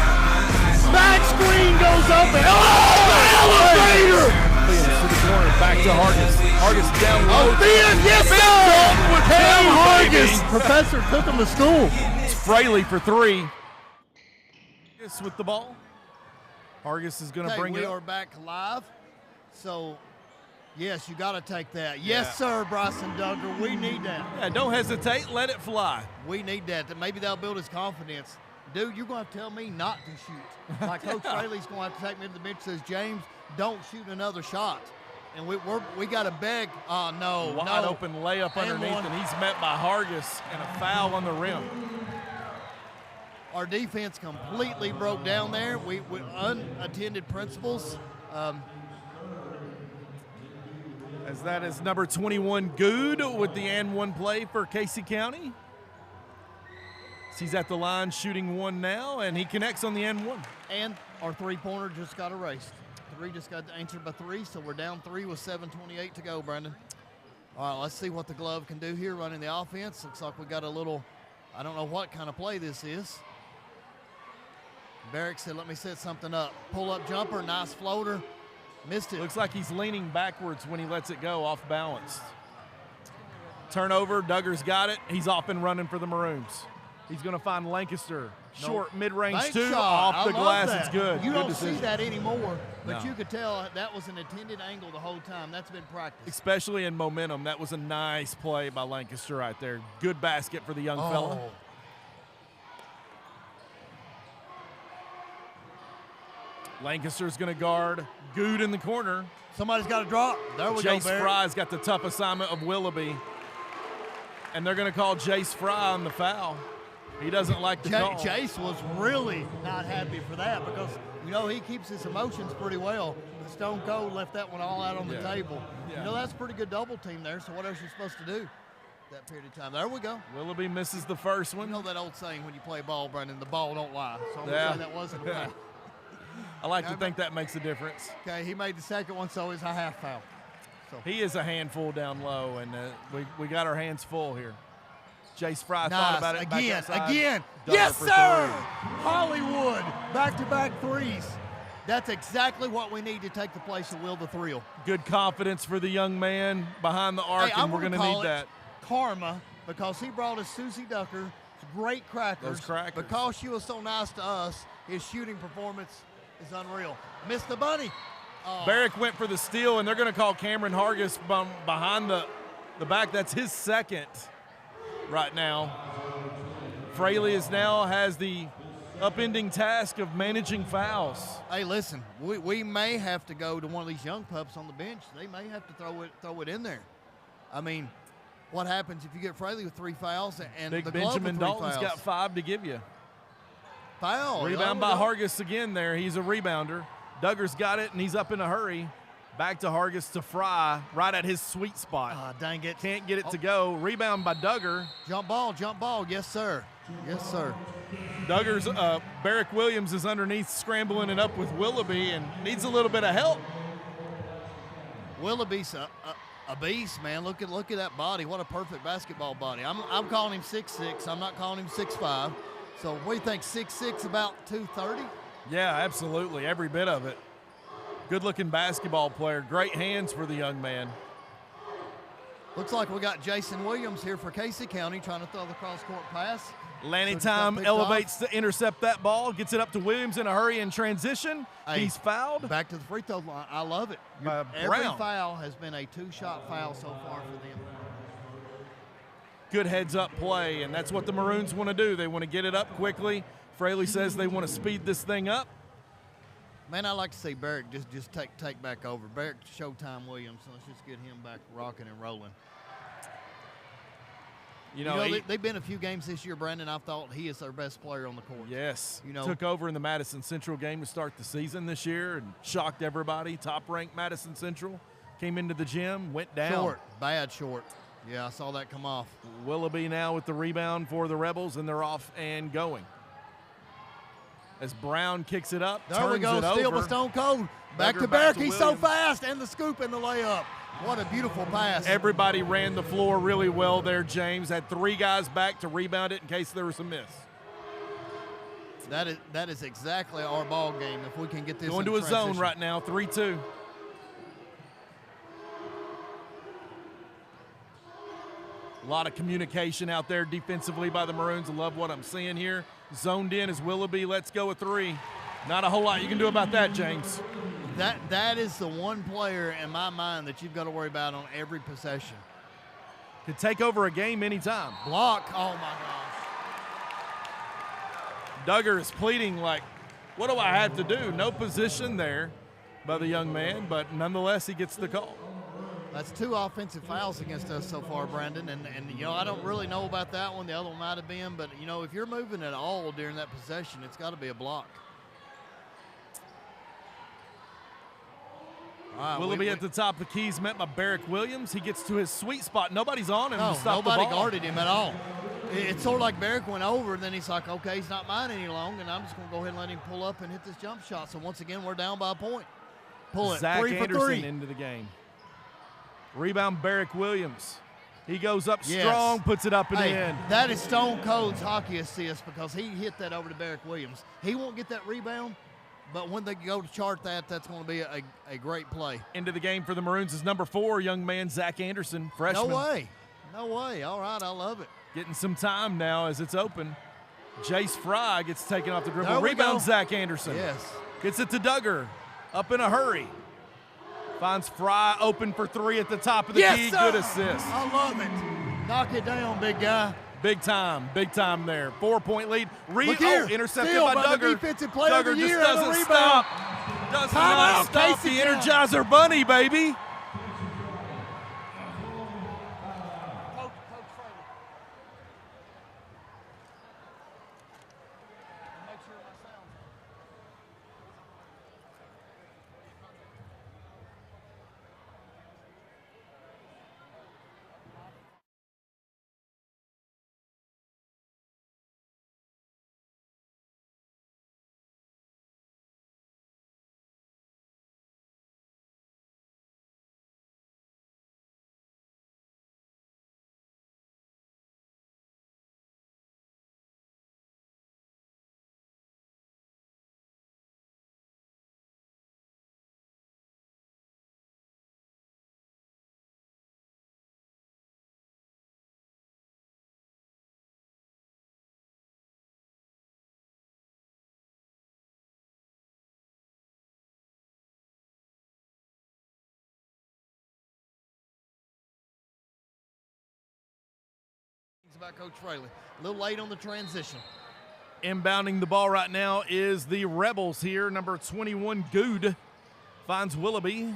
Speaker 11: Back screen goes up and elevator!
Speaker 6: To the corner, back to Hargis. Hargis down low.
Speaker 11: Yes, sir! Cam Hargis. Professor took him to school.
Speaker 6: It's Fraley for 3. Hargis with the ball. Hargis is going to bring it up.
Speaker 11: We are back live. So, yes, you got to take that. Yes, sir, Bryson Duggar. We need that.
Speaker 6: Yeah, don't hesitate. Let it fly.
Speaker 11: We need that. Maybe that'll build his confidence. Dude, you're going to have to tell me not to shoot. Like Coach Fraley's going to have to take me to the bench and says, James, don't shoot another shot. And we got to beg. No.
Speaker 6: Wide open layup underneath, and he's met by Hargis and a foul on the rim.
Speaker 11: Our defense completely broke down there. We unattended principals.
Speaker 6: As that is number 21, Good, with the and one play for Casey County. He's at the line shooting one now, and he connects on the and one.
Speaker 11: And our three-pointer just got erased. 3 just got answered by 3, so we're down 3 with 7:28 to go, Brandon. All right, let's see what the glove can do here running the offense. Looks like we got a little, I don't know what kind of play this is. Barrick said, let me set something up. Pull-up jumper, nice floater. Missed it.
Speaker 6: Looks like he's leaning backwards when he lets it go, off balance. Turnover, Duggar's got it. He's off and running for the Maroons. He's going to find Lancaster. Short, mid-range 2, off the glass. It's good.
Speaker 11: You
Speaker 6: good
Speaker 11: don't
Speaker 6: decision.
Speaker 11: see that anymore, but
Speaker 6: No.
Speaker 11: you could tell that was an intended angle the whole time. That's been practiced.
Speaker 6: Especially in momentum. That was a nice play by Lancaster right there. Good basket for the young fella. Lancaster's going to guard Good in the corner.
Speaker 11: Somebody's got to drop. There we go,
Speaker 6: Jace
Speaker 11: Barrett.
Speaker 6: Fry's got the tough assignment of Willoughby. And they're going to call Jace Fry on the foul. He doesn't like the call.
Speaker 11: Chase was really not happy for that because, you know, he keeps his emotions pretty well. But Stone Cold left that one all out on the table.
Speaker 6: Yeah.
Speaker 11: You know, that's a pretty good double team there, so what else are you supposed to do that period of time? There we go.
Speaker 6: Willoughby misses the first one.
Speaker 11: You know that old saying when you play ball, Brandon, the ball don't lie. So I'm
Speaker 6: Yeah.
Speaker 11: saying that wasn't a foul.
Speaker 6: I like to think that makes a difference.
Speaker 11: Okay, he made the second one, so it's a half foul. So
Speaker 6: He is a handful down low, and we got our hands full here. Jace Fry
Speaker 11: nice.
Speaker 6: thought about it.
Speaker 11: Again.
Speaker 6: Duggar
Speaker 11: Yes,
Speaker 6: for
Speaker 11: sir.
Speaker 6: 3.
Speaker 11: Hollywood, back-to-back threes. That's exactly what we need to take the place of Will the Thrill.
Speaker 6: Good confidence for the young man behind the arc,
Speaker 11: Hey,
Speaker 6: and we're going to need that.
Speaker 11: Karma, because he brought us Susie Ducker, great crackers.
Speaker 6: Those crackers.
Speaker 11: Because she was so nice to us, his shooting performance is unreal. Missed the bunny.
Speaker 6: Barrick went for the steal, and they're going to call Cameron Hargis behind the back. That's his second right now. Fraley has the upending task of managing fouls.
Speaker 11: Hey, listen, we may have to go to one of these young pups on the bench. They may have to throw it in there. I mean, what happens if you get Fraley with 3 fouls and
Speaker 6: Big
Speaker 11: the glove
Speaker 6: Benjamin
Speaker 11: with 3
Speaker 6: Dalton's
Speaker 11: fouls?
Speaker 6: got 5 to give you.
Speaker 11: Foul.
Speaker 6: Rebound by Hargis again there. He's a rebounder. Duggar's got it, and he's up in a hurry. Back to Hargis to Fry, right at his sweet spot.
Speaker 11: Dang it.
Speaker 6: Can't get it to go. Rebound by Duggar.
Speaker 11: Jump ball. Yes, sir. Yes, sir.
Speaker 6: Duggar's, Barrick Williams is underneath scrambling it up with Willoughby and needs a little bit of help.
Speaker 11: Willoughby's a beast, man. Look at that body. What a perfect basketball body. I'm calling him 6'6". I'm not calling him 6'5". So what do you think, 6'6", about 230?
Speaker 6: Yeah, absolutely. Every bit of it. Good-looking basketball player. Great hands for the young man.
Speaker 11: Looks like we got Jason Williams here for Casey County trying to throw the cross-court pass.
Speaker 6: Lanny
Speaker 11: So
Speaker 6: Time
Speaker 11: picked
Speaker 6: elevates to intercept that ball, gets it up to Williams in a hurry in transition.
Speaker 11: Hey,
Speaker 6: he's fouled.
Speaker 11: Back to the free throw line. I love it. Every
Speaker 6: Brown.
Speaker 11: foul has been a 2-shot foul so far for them.
Speaker 6: Good heads-up play, and that's what the Maroons want to do. They want to get it up quickly. Fraley says they want to speed this thing up.
Speaker 11: Man, I like to see Barrick just take back over. Barrick Showtime Williams. So let's just get him back rocking and rolling. You know they've been a few games this year, Brandon. I thought he is their best player on the court.
Speaker 6: Yes.
Speaker 11: You know,
Speaker 6: took over in the Madison Central game to start the season this year and shocked everybody. Top-ranked Madison Central came into the gym, went down.
Speaker 11: Bad short. Yeah, I saw that come off.
Speaker 6: Willoughby now with the rebound for the Rebels, and they're off and going. As Brown kicks it up,
Speaker 11: There
Speaker 6: turns
Speaker 11: we go,
Speaker 6: it
Speaker 11: steal
Speaker 6: over.
Speaker 11: by Stone Cold. Back
Speaker 6: Duggar
Speaker 11: to
Speaker 6: back
Speaker 11: Barrick,
Speaker 6: to
Speaker 11: he's so
Speaker 6: Williams.
Speaker 11: fast, and the scoop and the layup. What a beautiful pass.
Speaker 6: Everybody ran the floor really well there, James. Had 3 guys back to rebound it in case there was a miss.
Speaker 11: That is exactly our ball game if we can get this
Speaker 6: Going
Speaker 11: in
Speaker 6: to a
Speaker 11: transition.
Speaker 6: zone right now, 3-2. A lot of communication out there defensively by the Maroons. I love what I'm seeing here. Zoned in as Willoughby. Let's go with 3. Not a whole lot you can do about that, James.
Speaker 11: That is the one player in my mind that you've got to worry about on every possession.
Speaker 6: Could take over a game anytime.
Speaker 11: Block. Oh, my gosh.
Speaker 6: Duggar is pleading like, what do I have to do? No position there by the young man, but nonetheless, he gets the call.
Speaker 11: That's 2 offensive fouls against us so far, Brandon, and I don't really know about that one. The other one might have been, but, if you're moving at all during that possession, it's got to be a block. All right,
Speaker 6: Willoughby at the top of the keys, met by Barrick Williams. He gets to his sweet spot. Nobody's on him
Speaker 11: No,
Speaker 6: to stop the
Speaker 11: nobody
Speaker 6: ball.
Speaker 11: guarded him at all. It's sort of like Barrick went over, and then he's like, okay, he's not mine any longer, and I'm just going to go ahead and let him pull up and hit this jump shot. So once again, we're down by a point. Pull it.
Speaker 6: Zach
Speaker 11: 3 for
Speaker 6: Anderson
Speaker 11: 3.
Speaker 6: into the game. Rebound, Barrick Williams. He goes up
Speaker 11: Yes.
Speaker 6: strong, puts it up and in.
Speaker 11: That is Stone Cold's hockey assist because he hit that over to Barrick Williams. He won't get that rebound, but when they go to chart that's going to be a great play.
Speaker 6: Into the game for the Maroons is number 4, young man Zach Anderson, freshman.
Speaker 11: No way. No way. All right, I love it.
Speaker 6: Getting some time now as it's open. Jace Fry gets taken off the dribble.
Speaker 11: There we
Speaker 6: Rebound,
Speaker 11: go.
Speaker 6: Zach Anderson.
Speaker 11: Yes.
Speaker 6: Gets it to Duggar. Up in a hurry. Finds Fry open for 3 at the top of the key.
Speaker 11: Sir.
Speaker 6: Good assist.
Speaker 11: I love it. Knock it down, big guy.
Speaker 6: Big time there. 4-point lead.
Speaker 11: Look here.
Speaker 6: Intercepted
Speaker 11: Steal
Speaker 6: by
Speaker 11: by the
Speaker 6: Duggar.
Speaker 11: defensive player of
Speaker 6: Duggar
Speaker 11: the
Speaker 6: just
Speaker 11: year and a
Speaker 6: doesn't
Speaker 11: rebound.
Speaker 6: stop. Does not
Speaker 11: Timeout,
Speaker 6: stop the
Speaker 11: Casey
Speaker 6: Energizer Bunny, baby.
Speaker 11: About Coach Fraley. A little late on the transition.
Speaker 6: Inbounding the ball right now is the Rebels here. Number 21, Good, finds Willoughby.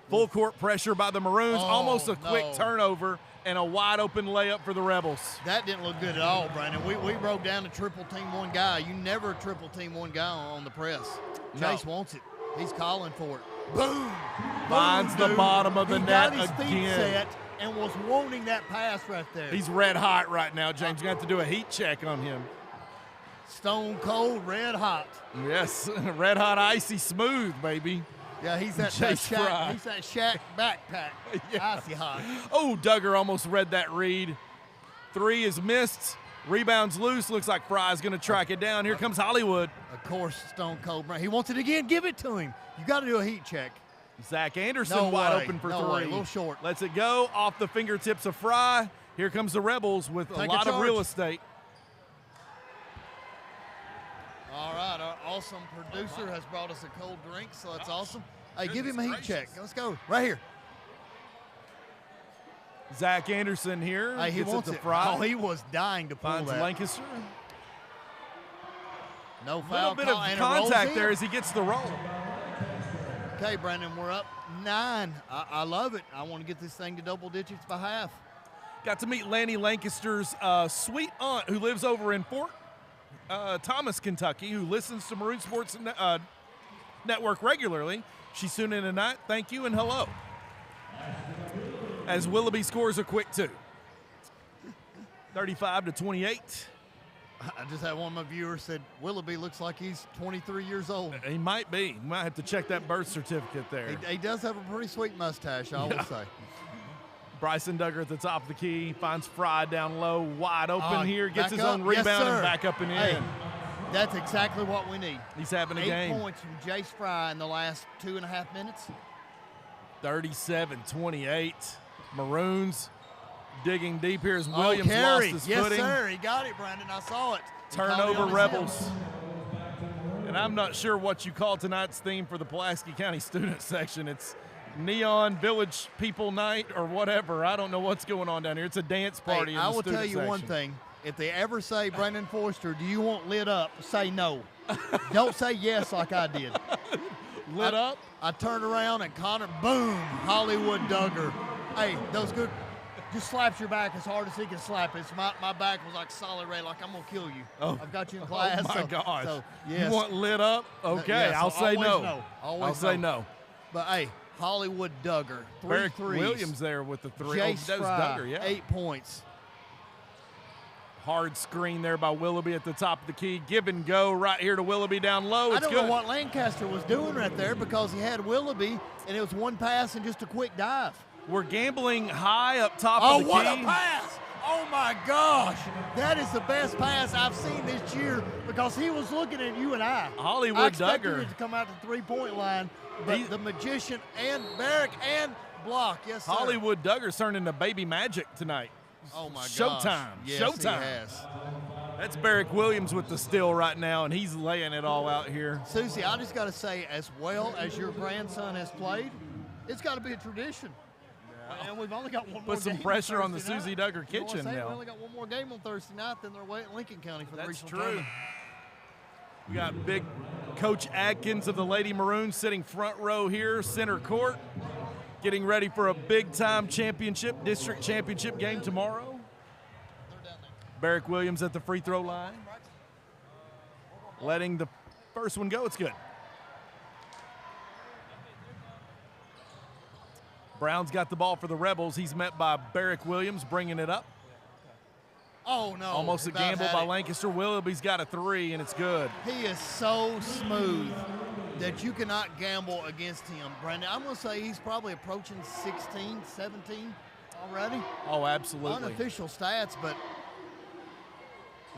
Speaker 6: Full court pressure by the Maroons. Almost a quick turnover and a wide open layup for the Rebels.
Speaker 11: That didn't look good at all, Brandon. We broke down to triple team one guy. You never triple team one guy on the press.
Speaker 6: No.
Speaker 11: Chase wants it. He's calling for it. Boom!
Speaker 6: Finds the
Speaker 11: dude.
Speaker 6: bottom of the
Speaker 11: He
Speaker 6: net
Speaker 11: got his feet
Speaker 6: again.
Speaker 11: set and was wanting that pass right there.
Speaker 6: He's red hot right now, James. You're going to have to do a heat check on him.
Speaker 11: Stone cold, red hot.
Speaker 6: Yes, red hot, icy smooth, baby.
Speaker 11: Yeah, he's that
Speaker 6: Chase
Speaker 11: Shaq.
Speaker 6: Fry.
Speaker 11: He's that Shaq backpack. Icy hot.
Speaker 6: Oh, Duggar almost read that read. 3 is missed. Rebounds loose. Looks like Fry's going to track it down. Here comes Hollywood.
Speaker 11: Of course, Stone Cold. He wants it again. Give it to him. You got to do a heat check.
Speaker 6: Zach Anderson
Speaker 11: No
Speaker 6: wide
Speaker 11: way.
Speaker 6: open for
Speaker 11: No
Speaker 6: 3.
Speaker 11: way. A little short.
Speaker 6: Lets it go off the fingertips of Fry. Here comes the Rebels with a
Speaker 11: Take a
Speaker 6: lot of real
Speaker 11: charge.
Speaker 6: estate.
Speaker 11: All right, our awesome producer has brought us a cold drink, so that's awesome. Hey, give him a heat check. Let's go. Right here.
Speaker 6: Zach Anderson here.
Speaker 11: Hey, he
Speaker 6: gets
Speaker 11: wants
Speaker 6: it
Speaker 11: it.
Speaker 6: to Fry.
Speaker 11: Oh, he was dying to pull
Speaker 6: Finds
Speaker 11: that.
Speaker 6: Lancaster.
Speaker 11: No
Speaker 6: A
Speaker 11: foul
Speaker 6: little bit of
Speaker 11: call, and it rolls
Speaker 6: contact
Speaker 11: in.
Speaker 6: there as he gets the roll.
Speaker 11: Okay, Brandon, we're up 9. I love it. I want to get this thing to double digits by half.
Speaker 6: Got to meet Lanny Lancaster's sweet aunt who lives over in Fort Thomas, Kentucky, who listens to Maroon Sports Network regularly. She's tuning in tonight. Thank you and hello. as Willoughby scores a quick 2. 35-28.
Speaker 11: I just had one of my viewers said Willoughby looks like he's 23 years old.
Speaker 6: He might be. You might have to check that birth certificate there.
Speaker 11: He does have a pretty sweet mustache, I will say.
Speaker 6: Bryson Duggar at the top of the key, finds Fry down low, wide open here, gets his own
Speaker 11: Yes,
Speaker 6: rebound
Speaker 11: sir.
Speaker 6: and back up and in.
Speaker 11: Hey, that's exactly what we need.
Speaker 6: He's having a
Speaker 11: 8
Speaker 6: game.
Speaker 11: points from Jace Fry in the last 2.5 minutes.
Speaker 6: 37-28. Maroons digging deep here as Williams lost
Speaker 11: Carey.
Speaker 6: his
Speaker 11: Yes,
Speaker 6: footing.
Speaker 11: sir. He got it, Brandon. I saw it. He caught it
Speaker 6: Turnover
Speaker 11: on his
Speaker 6: Rebels.
Speaker 11: helmet.
Speaker 6: And I'm not sure what you call tonight's theme for the Pulaski County student section. It's Neon Village People Night or whatever. I don't know what's going on down here. It's a dance party in the
Speaker 11: I will
Speaker 6: student
Speaker 11: tell you one
Speaker 6: section.
Speaker 11: thing. If they ever say, Brandon Forster, do you want lit up? Say no. Don't say yes like I did.
Speaker 6: Lit up?
Speaker 11: I turned around and Connor, boom, Hollywood Duggar. Hey, those good, just slaps your back as hard as he can slap it. So my back was like solid red, like I'm going to kill you.
Speaker 6: Oh.
Speaker 11: I've got you in class.
Speaker 6: Oh, my gosh.
Speaker 11: So, yes.
Speaker 6: You want lit up? Okay,
Speaker 11: Yes,
Speaker 6: I'll say
Speaker 11: always
Speaker 6: no.
Speaker 11: Always
Speaker 6: I'll say no.
Speaker 11: But, hey, Hollywood Duggar, 3
Speaker 6: Barrick
Speaker 11: threes.
Speaker 6: Williams there with the 3.
Speaker 11: Jace
Speaker 6: That was
Speaker 11: Fry,
Speaker 6: Duggar, yeah.
Speaker 11: 8 points.
Speaker 6: Hard screen there by Willoughby at the top of the key. Give and go right here to Willoughby down low.
Speaker 11: I
Speaker 6: It's
Speaker 11: don't
Speaker 6: good.
Speaker 11: know what Lancaster was doing right there because he had Willoughby, and it was one pass and just a quick dive.
Speaker 6: We're gambling high up top
Speaker 11: Oh,
Speaker 6: of the
Speaker 11: what
Speaker 6: key.
Speaker 11: a pass! Oh, my gosh. That is the best pass I've seen this year because he was looking at you and I.
Speaker 6: Hollywood
Speaker 11: I expected
Speaker 6: Duggar.
Speaker 11: it to come out the three-point line, but the magician and Barrick and block, yes, sir.
Speaker 6: Hollywood Duggar's turned into baby magic tonight.
Speaker 11: Oh, my gosh.
Speaker 6: Showtime.
Speaker 11: Yes,
Speaker 6: Showtime.
Speaker 11: he has.
Speaker 6: That's Barrick Williams with the steal right now, and he's laying it all out here.
Speaker 11: Susie, I just got to say, as well as your grandson has played, it's got to be a tradition. And we've only got one more
Speaker 6: Put some
Speaker 11: game
Speaker 6: pressure on the
Speaker 11: Thursday
Speaker 6: Susie
Speaker 11: night.
Speaker 6: Duggar
Speaker 11: You know what I'm
Speaker 6: kitchen
Speaker 11: saying?
Speaker 6: now.
Speaker 11: We only got one more game on Thursday night, then they're away at Lincoln County for the
Speaker 6: That's
Speaker 11: regional
Speaker 6: true.
Speaker 11: tournament.
Speaker 6: We got big Coach Adkins of the Lady Maroons sitting front row here, center court, getting ready for a big-time championship, district championship game tomorrow. Barrick Williams at the free throw line. Letting the first one go. It's good. Brown's got the ball for the Rebels. He's met by Barrick Williams bringing it up.
Speaker 11: Oh, no.
Speaker 6: Almost a
Speaker 11: About
Speaker 6: gamble
Speaker 11: had
Speaker 6: by
Speaker 11: it.
Speaker 6: Lancaster. Willoughby's got a 3, and it's good.
Speaker 11: He is so smooth that you cannot gamble against him, Brandon. I'm going to say he's probably approaching 16, 17 already.
Speaker 6: Oh, absolutely.
Speaker 11: Unofficial stats, but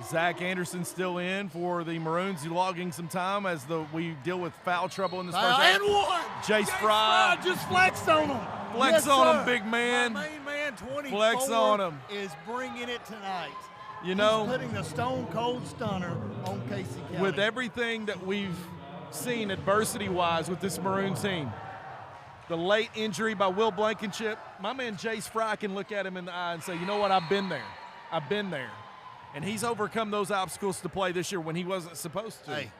Speaker 6: Zach Anderson still in for the Maroons. He's logging some time as we deal with foul trouble in this first half.
Speaker 11: and one.
Speaker 6: Jace Fry
Speaker 11: just flexed on him.
Speaker 6: Flex
Speaker 11: Yes,
Speaker 6: on
Speaker 11: sir.
Speaker 6: him, big man.
Speaker 11: My main man, 24,
Speaker 6: Flex on him.
Speaker 11: is bringing it tonight.
Speaker 6: You know,
Speaker 11: He's putting the stone cold stunner on Casey County.
Speaker 6: with everything that we've seen adversity-wise with this Maroon team, the late injury by Will Blankenship, my man Jace Fry can look at him in the eye and say, you know what, I've been there. I've been there. And he's overcome those obstacles to play this year when he wasn't supposed to.
Speaker 11: Hey,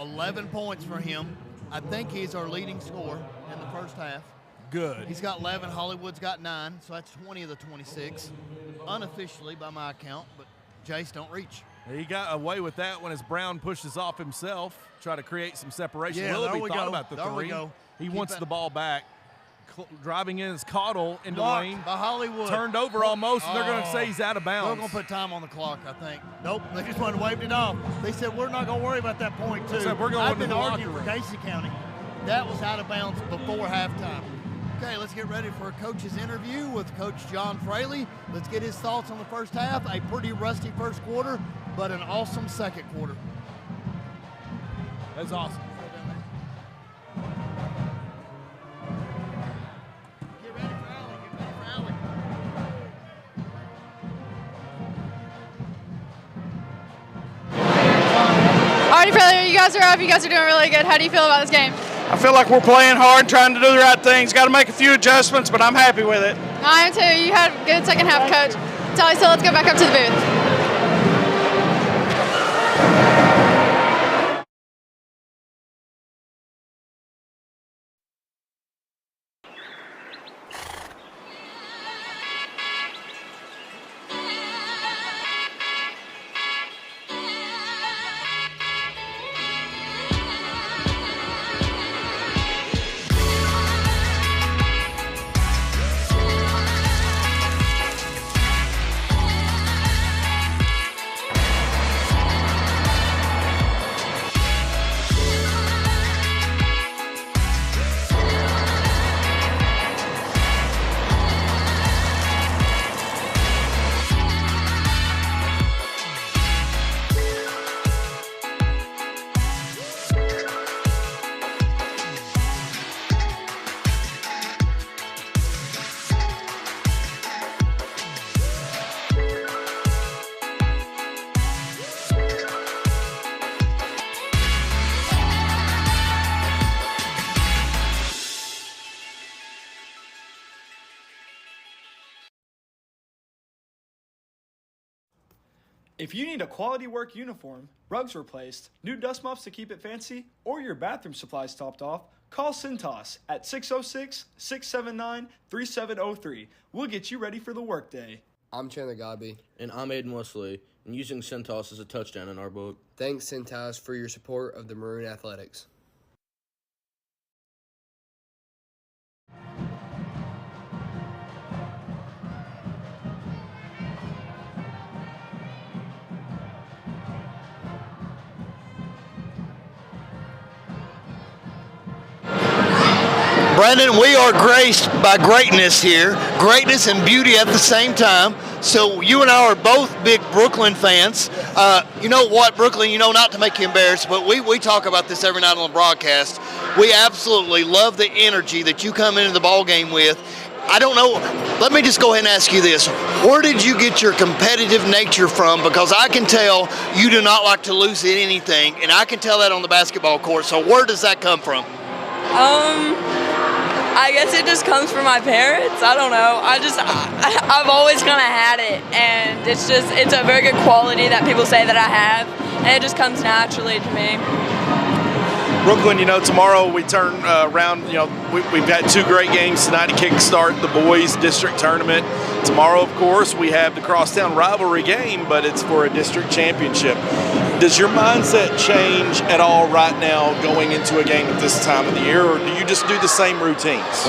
Speaker 11: 11 points for him. I think he's our leading scorer in the first half.
Speaker 6: Good.
Speaker 11: He's got 11. Hollywood's got 9, so that's 20 of the 26, unofficially by my account, but Jace don't reach.
Speaker 6: He got away with that one as Brown pushes off himself, try to create some separation.
Speaker 11: Yeah,
Speaker 6: Willoughby
Speaker 11: there we
Speaker 6: thought
Speaker 11: go.
Speaker 6: about the
Speaker 11: There we
Speaker 6: 3.
Speaker 11: go.
Speaker 6: He
Speaker 11: Keep
Speaker 6: wants
Speaker 11: it.
Speaker 6: the ball back. Driving in his Caudle into
Speaker 11: Blocked
Speaker 6: lane.
Speaker 11: by Hollywood.
Speaker 6: Turned over almost, and they're going to say he's out of
Speaker 11: They're
Speaker 6: bounds.
Speaker 11: going to put time on the clock, I think. Nope, they just wanted to wave it off. They said, we're not going to worry about that point, too.
Speaker 6: Said, "We're going
Speaker 11: I've
Speaker 6: to
Speaker 11: been
Speaker 6: the locker
Speaker 11: arguing for
Speaker 6: room."
Speaker 11: Casey County. That was out of bounds before halftime. Okay, let's get ready for a coach's interview with Coach John Fraley. Let's get his thoughts on the first half. A pretty rusty first quarter, but an awesome second quarter.
Speaker 6: That's awesome.
Speaker 11: Get ready for Allie. Get ready for Allie.
Speaker 5: Alrighty, Fraley, you guys are up. You guys are doing really good. How do you feel about this game?
Speaker 18: I feel like we're playing hard, trying to do the right things. Got to make a few adjustments, but I'm happy with it.
Speaker 5: I am too. You had a good second half, Coach. Tally, so let's go back up to the booth.
Speaker 19: If you need a quality work uniform, rugs replaced, new dust mops to keep it fancy, or your bathroom supplies topped off, call Cintas at 606-679-3703. We'll get you ready for the workday.
Speaker 20: I'm Chandler Godby.
Speaker 21: And I'm Aiden Wesley, and using Cintas is a touchdown in our book.
Speaker 20: Thanks, Cintas, for your support of the Maroon Athletics.
Speaker 22: Brandon, we are graced by greatness here, greatness and beauty at the same time. So you and I are both big Brooklyn fans. You know what, Brooklyn, not to make you embarrassed, but we talk about this every night on the broadcast. We absolutely love the energy that you come into the ball game with. I don't know, let me just go ahead and ask you this. Where did you get your competitive nature from? Because I can tell you do not like to lose at anything, and I can tell that on the basketball court. So where does that come from?
Speaker 23: I guess it just comes from my parents. I don't know. I've always kind of had it, and it's a very good quality that people say that I have, and it just comes naturally to me.
Speaker 1: Brooklyn, tomorrow we turn around. We've got 2 great games tonight to kickstart the boys' district tournament. Tomorrow, of course, we have the crosstown rivalry game, but it's for a district championship. Does your mindset change at all right now going into a game at this time of the year, or do you just do the same routines?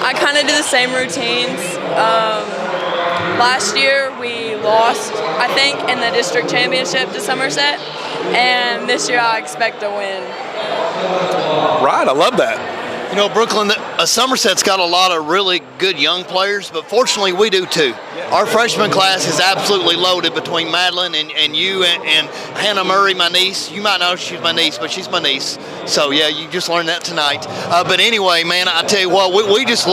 Speaker 23: I kind of do the same routines. Last year we lost, I think, in the district championship to Somerset, and this year I expect to win.
Speaker 1: Right, I love that.
Speaker 22: Brooklyn, Somerset's got a lot of really good young players, but fortunately we do too. Our freshman class is absolutely loaded between Madeline and you and Hannah Murray, my niece. You might know she's my niece, but she's my niece. So yeah, you just learned that tonight. But anyway, man, I tell you what, we just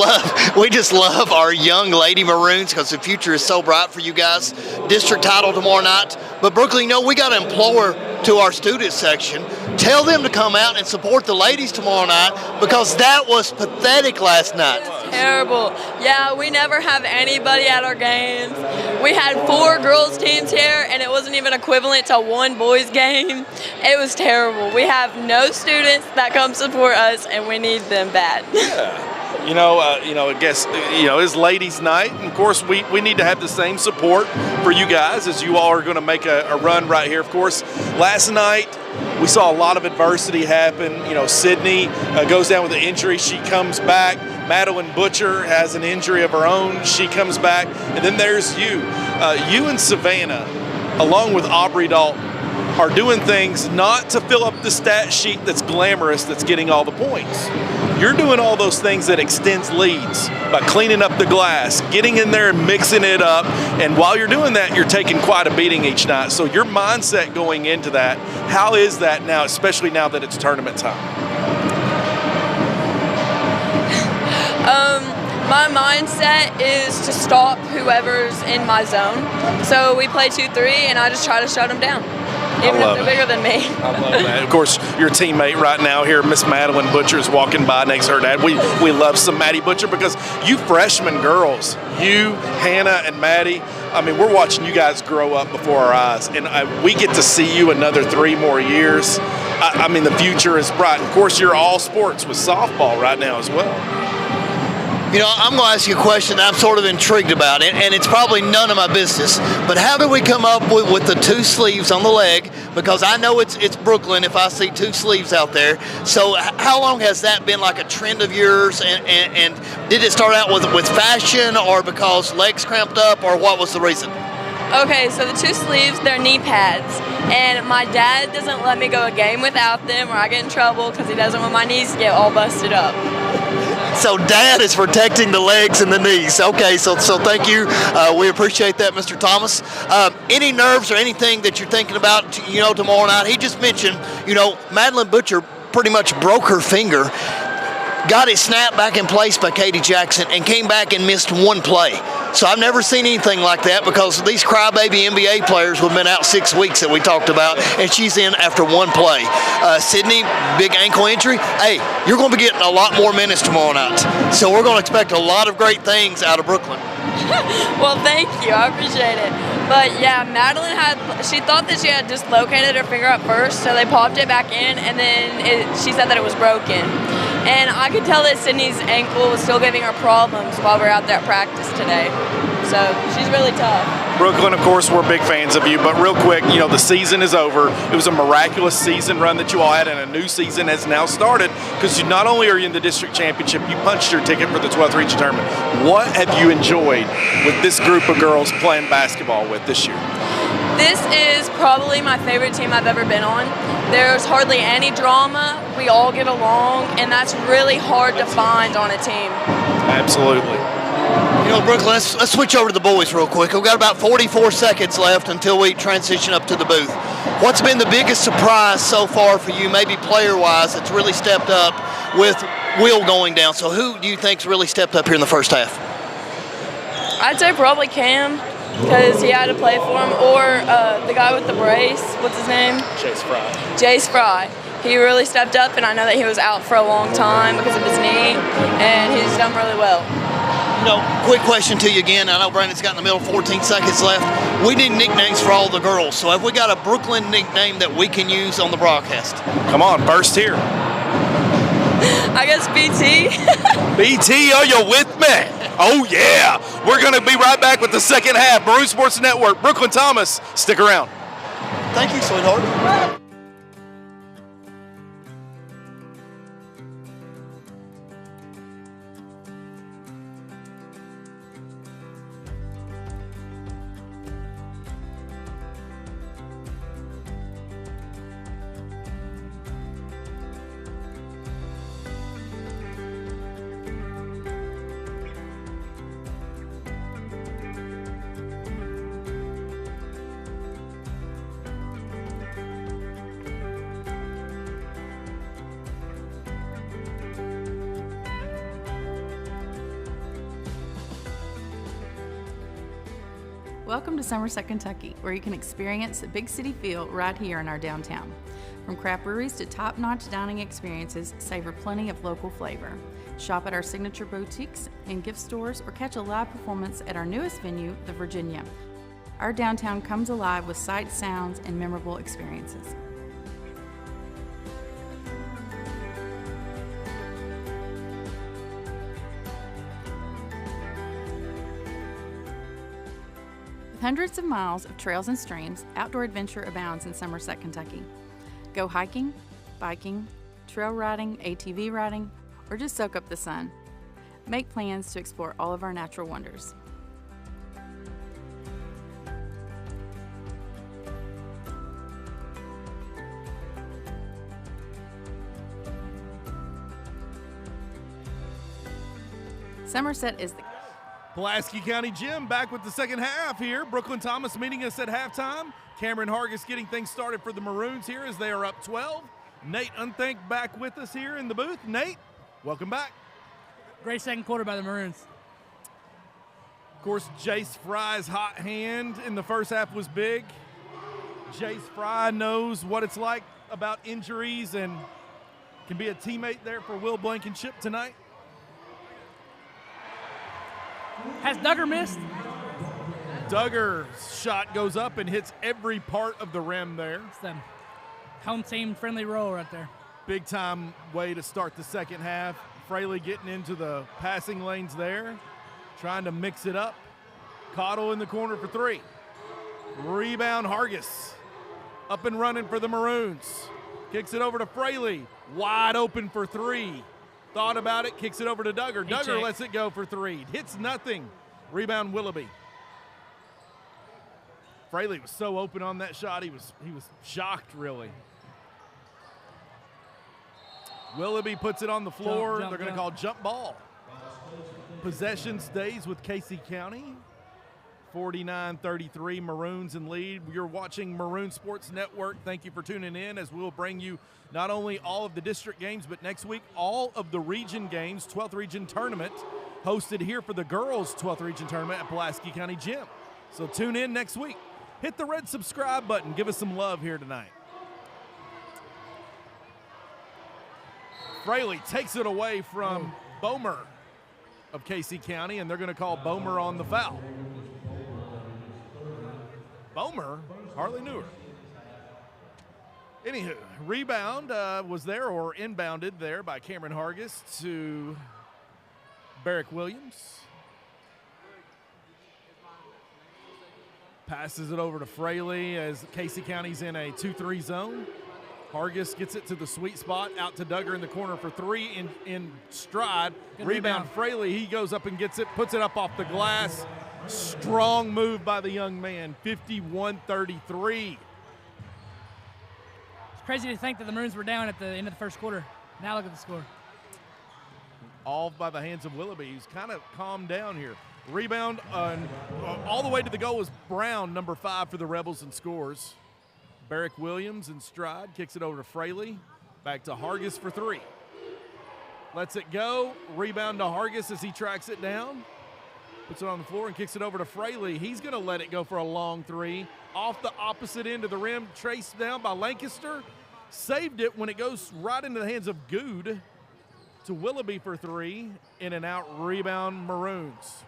Speaker 22: love our young Lady Maroons because the future is so bright for you guys. District title tomorrow night. But Brooklyn, we got to implore to our student section, tell them to come out and support the ladies tomorrow night because that was pathetic last night.
Speaker 23: Terrible. Yeah, we never have anybody at our games. We had 4 girls teams here, and it wasn't even equivalent to 1 boys game. It was terrible. We have no students that come support us, and we need them bad.
Speaker 1: Yeah. I guess, it's ladies' night. And of course, we need to have the same support for you guys as you all are going to make a run right here. Of course, last night we saw a lot of adversity happen. Sydney goes down with an injury. She comes back. Madeline Butcher has an injury of her own. She comes back. And then there's you. You and Savannah, along with Aubrey Dalton, are doing things not to fill up the stat sheet that's glamorous, that's getting all the points. You're doing all those things that extends leads by cleaning up the glass, getting in there and mixing it up. And while you're doing that, you're taking quite a beating each night. So your mindset going into that, how is that now, especially now that it's tournament time?
Speaker 23: My mindset is to stop whoever's in my zone. So we play 2-3, and I just try to shut them down, even if they're bigger than me.
Speaker 1: I love that. Of course, your teammate right now here, Miss Madeline Butcher, is walking by next to her dad. We love some Maddie Butcher because you freshman girls, you, Hannah, and Maddie, we're watching you guys grow up before our eyes, and we get to see you another 3 more years. The future is bright. Of course, you're all sports with softball right now as well.
Speaker 22: I'm going to ask you a question that I'm sort of intrigued about, and it's probably none of my business, but how did we come up with the 2 sleeves on the leg? Because I know it's Brooklyn if I see 2 sleeves out there. So how long has that been like a trend of yours, and did it start out with fashion or because legs cramped up, or what was the reason?
Speaker 23: Okay, so the 2 sleeves, they're knee pads, and my dad doesn't let me go a game without them or I get in trouble because he doesn't want my knees to get all busted up.
Speaker 22: So Dad is protecting the legs and the knees. Okay, so thank you. We appreciate that, Mr. Thomas. Any nerves or anything that you're thinking about, tomorrow night? He just mentioned, Madeline Butcher pretty much broke her finger. got it snapped back in place by Katie Jackson, and came back and missed one play. So I've never seen anything like that, because these crybaby NBA players who have been out 6 weeks that we talked about, and she's in after one play. Sydney, big ankle injury. Hey, you're going to be getting a lot more minutes tomorrow night. So we're going to expect a lot of great things out of Brooklyn.
Speaker 23: Well, thank you. I appreciate it. But yeah, Madeline she thought that she had dislocated her finger at first, so they popped it back in, and then she said that it was broken. And I could tell that Sydney's ankle was still giving her problems while we were out there at practice today. So she's really tough.
Speaker 1: Brooklyn, of course, we're big fans of you, but real quick, the season is over. It was a miraculous season run that you all had, and a new season has now started, because you not only are you in the district championship, you punched your ticket for the 12th region tournament. What have you enjoyed with this group of girls playing basketball with this year?
Speaker 23: This is probably my favorite team I've ever been on. There's hardly any drama. We all get along, and that's really hard to find on a team.
Speaker 1: Absolutely.
Speaker 22: Brooklyn, let's switch over to the boys real quick. We've got about 44 seconds left until we transition up to the booth. What's been the biggest surprise so far for you, maybe player-wise, that's really stepped up with Will going down? So who do you think's really stepped up here in the first half?
Speaker 23: I'd say probably Cam, because he had to play for him, or the guy with the brace. What's his name?
Speaker 1: Jace Fry.
Speaker 23: Jace Fry. He really stepped up, and I know that he was out for a long time because of his knee, and he's done really well.
Speaker 22: Quick question to you again. I know Brandon's got in the middle, 14 seconds left. We need nicknames for all the girls. So have we got a Brooklyn nickname that we can use on the broadcast?
Speaker 1: Come on, burst here.
Speaker 23: I guess BT.
Speaker 1: BT, are you with me? Oh, yeah. We're going to be right back with the second half. Maroon Sports Network, Brooklyn Thomas. Stick around.
Speaker 22: Thank you, sweetheart.
Speaker 2: Welcome to Somerset, Kentucky, where you can experience the big city feel right here in our downtown. From craft breweries to top-notch dining experiences, savor plenty of local flavor. Shop at our signature boutiques and gift stores, or catch a live performance at our newest venue, the Virginia. Our downtown comes alive with sights, sounds, and memorable experiences. With hundreds of miles of trails and streams, outdoor adventure abounds in Somerset, Kentucky. Go hiking, biking, trail riding, ATV riding, or just soak up the sun. Make plans to explore all of our natural wonders. Somerset is the
Speaker 6: Pulaski County Gym back with the second half here. Brooklyn Thomas meeting us at halftime. Cameron Hargis getting things started for the Maroons here as they are up 12. Nate Unthank back with us here in the booth. Nate, welcome back.
Speaker 3: Great second quarter by the Maroons.
Speaker 6: Of course, Jace Fry's hot hand in the first half was big. Jace Fry knows what it's like about injuries and can be a teammate there for Will Blankenship tonight.
Speaker 3: Has Duggar missed?
Speaker 6: Duggar's shot goes up and hits every part of the rim there.
Speaker 3: It's the home team friendly roll right there.
Speaker 6: Big time way to start the second half. Fraley getting into the passing lanes there, trying to mix it up. Cottle in the corner for three. Rebound Hargis. Up and running for the Maroons. Kicks it over to Fraley. Wide open for three. Thought about it, kicks it over to Duggar. Duggar lets it go for three. Hits nothing. Rebound Willoughby. Fraley was so open on that shot, he was shocked, really. Willoughby puts it on the floor. They're going to call jump ball. Possession stays with Casey County. 49-33, Maroons in lead. You're watching Maroon Sports Network. Thank you for tuning in as we'll bring you not only all of the district games, but next week all of the region games, 12th Region Tournament, hosted here for the girls' 12th Region Tournament at Pulaski County Gym. So tune in next week. Hit the red subscribe button. Give us some love here tonight. Fraley takes it away from Bomer of Casey County, and they're going to call Bomer on the foul. Bomer, hardly knew her. Anywho, rebound was there, or inbounded there by Cameron Hargis to Barrick Williams. Passes it over to Fraley as Casey County's in a 2-3 zone. Hargis gets it to the sweet spot, out to Duggar in the corner for three in stride. Rebound Fraley, he goes up and gets it, puts it up off the glass. Strong move by the young man, 51-33.
Speaker 3: It's crazy to think that the Maroons were down at the end of the first quarter. Now look at the score.
Speaker 6: All by the hands of Willoughby, who's kind of calmed down here. Rebound all the way to the goal was Brown, number 5 for the Rebels, and scores. Barrick Williams in stride, kicks it over to Fraley. Back to Hargis for 3. Lets it go. Rebound to Hargis as he tracks it down. Puts it on the floor and kicks it over to Fraley. He's going to let it go for a long 3. Off the opposite end of the rim, traced down by Lancaster. Saved it when it goes right into the hands of Good to Willoughby for 3. In and out rebound, Maroons.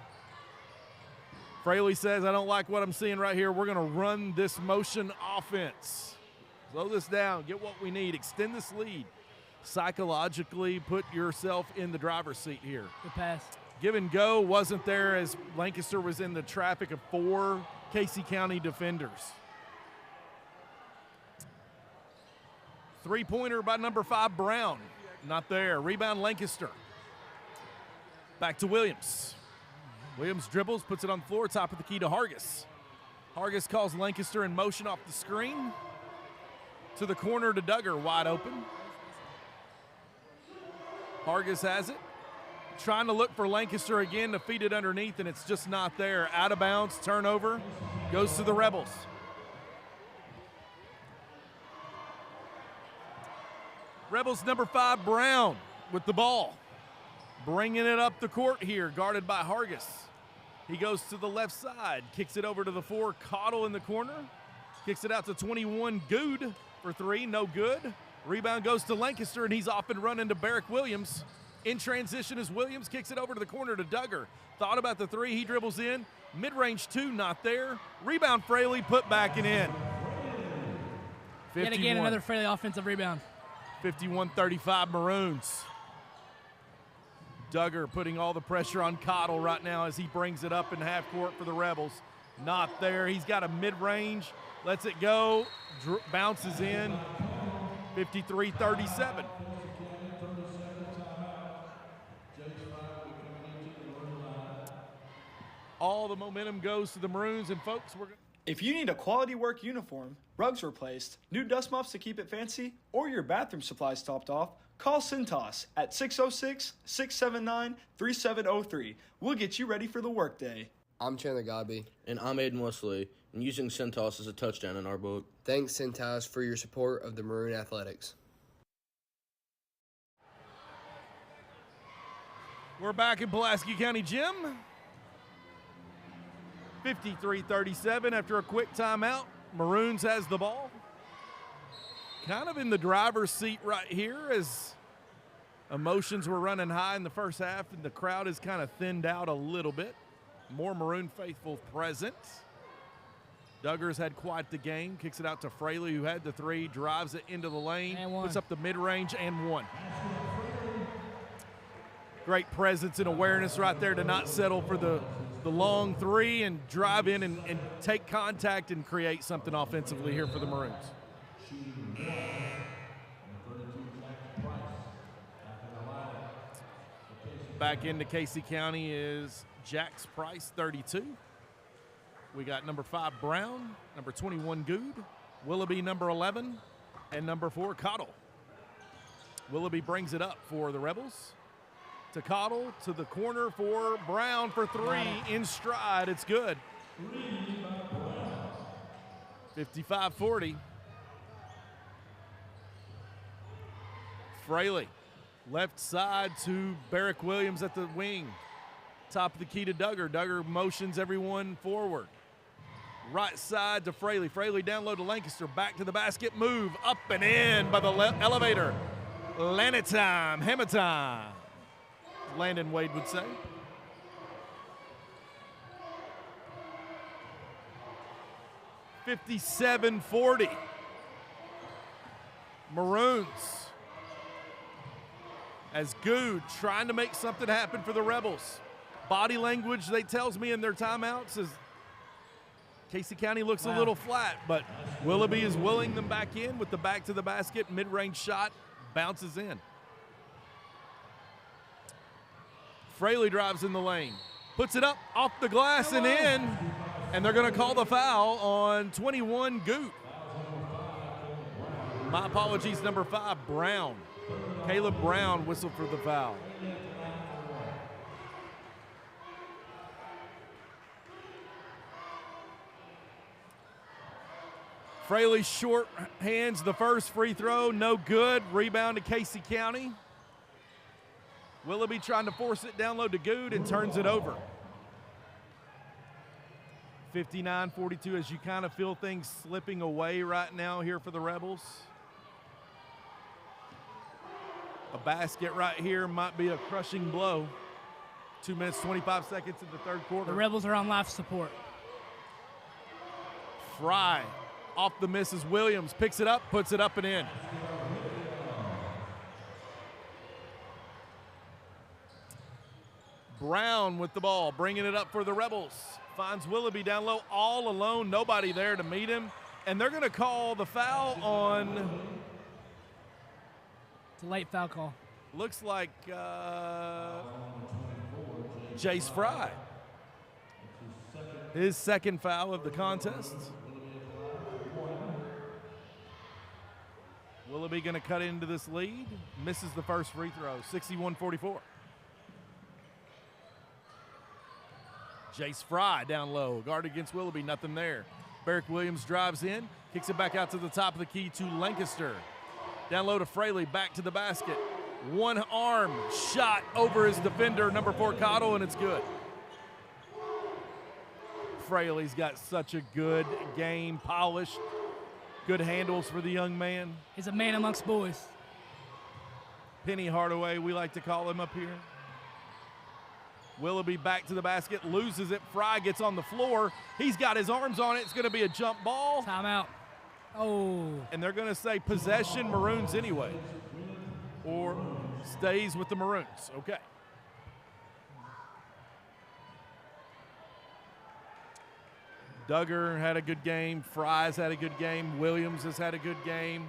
Speaker 6: Fraley says, I don't like what I'm seeing right here. We're going to run this motion offense. Slow this down, get what we need, extend this lead. Psychologically put yourself in the driver's seat here.
Speaker 3: Good pass.
Speaker 6: Give and go wasn't there as Lancaster was in the traffic of 4 Casey County defenders. Three-pointer by number 5, Brown. Not there. Rebound, Lancaster. Back to Williams. Williams dribbles, puts it on the floor, top of the key to Hargis. Hargis calls Lancaster in motion off the screen. To the corner to Duggar, wide open. Hargis has it. Trying to look for Lancaster again to feed it underneath, and it's just not there. Out of bounds, turnover, goes to the Rebels. Rebels number 5, Brown, with the ball. Bringing it up the court here, guarded by Hargis. He goes to the left side, kicks it over to the 4, Cottle in the corner. Kicks it out to 21, Good for 3, no good. Rebound goes to Lancaster, and he's off and running to Barrick Williams. In transition as Williams kicks it over to the corner to Duggar. Thought about the 3, he dribbles in. Mid-range 2, not there. Rebound Fraley, put back and in. 51.
Speaker 3: Yet again, another Fraley offensive rebound.
Speaker 6: 51-35 Maroons. Duggar putting all the pressure on Cottle right now as he brings it up in half court for the Rebels. Not there. He's got a mid-range. Lets it go. Bounces in. 53-37. All the momentum goes to the Maroons, and folks,
Speaker 19: if you need a quality work uniform, rugs replaced, new dust mops to keep it fancy, or your bathroom supplies topped off, call Cintas at 606-679-3703. We'll get you ready for the workday.
Speaker 20: I'm Chandler Godby.
Speaker 21: And I'm Aiden Wesley, and using Cintas is a touchdown in our book.
Speaker 20: Thanks, Cintas, for your support of the Maroon Athletics.
Speaker 6: We're back in Pulaski County Gym. 53-37 after a quick timeout. Maroons has the ball. Kind of in the driver's seat right here as emotions were running high in the first half, and the crowd has kind of thinned out a little bit. More Maroon faithful present. Duggar's had quite the game. Kicks it out to Fraley, who had the 3, drives it into the lane, puts up the mid-range and 1. Great presence and awareness right there to not settle for the long 3 and drive in and take contact and create something offensively here for the Maroons. Back into Casey County is Jax Price, 32. We got number 5, Brown, number 21, Good, Willoughby, number 11, and number 4, Cottle. Willoughby brings it up for the Rebels. To Cottle, to the corner for Brown for 3, in stride, it's good. 55-40. Fraley, left side to Barrick Williams at the wing. Top of the key to Duggar. Duggar motions everyone forward. Right side to Fraley. Fraley down low to Lancaster. Back to the basket. Move up and in by the elevator. Lanny time. Hammer time. Landon Wade would say. $57-40. Maroons. As Good trying to make something happen for the Rebels. Body language, they tells me in their timeouts, is Casey County looks a little flat, but Willoughby is willing them back in with the back to the basket, mid-range shot, bounces in. Fraley drives in the lane, puts it up off the glass and in, and they're going to call the foul on 21 Goot. My apologies, number 5, Brown. Caleb Brown whistled for the foul. Fraley short hands the first free throw, no good. Rebound to Casey County. Willoughby trying to force it down low to Good and turns it over. 59-42 as you kind of feel things slipping away right now here for the Rebels. A basket right here might be a crushing blow. 2 minutes, 25 seconds in the third quarter.
Speaker 3: The Rebels are on life support.
Speaker 6: Fry off the misses. Williams picks it up, puts it up and in. Brown with the ball, bringing it up for the Rebels. Finds Willoughby down low, all alone, nobody there to meet him. And they're going to call the foul on...
Speaker 3: It's a late foul call.
Speaker 6: Looks like Jace Fry. His second foul of the contest. Willoughby going to cut into this lead. Misses the first free throw, 61-44. Jace Fry down low, guard against Willoughby, nothing there. Barrick Williams drives in, kicks it back out to the top of the key to Lancaster. Down low to Fraley, back to the basket. One arm shot over his defender, number 4 Cottle, and it's good. Fraley's got such a good game, polished, good handles for the young man.
Speaker 3: He's a man amongst boys.
Speaker 6: Penny Hardaway, we like to call him up here. Willoughby back to the basket, loses it. Fry gets on the floor. He's got his arms on it. It's going to be a jump ball.
Speaker 3: Timeout. Oh.
Speaker 6: And they're going to say possession Maroons anyway. Or stays with the Maroons. Okay. Duggar had a good game. Fry's had a good game. Williams has had a good game.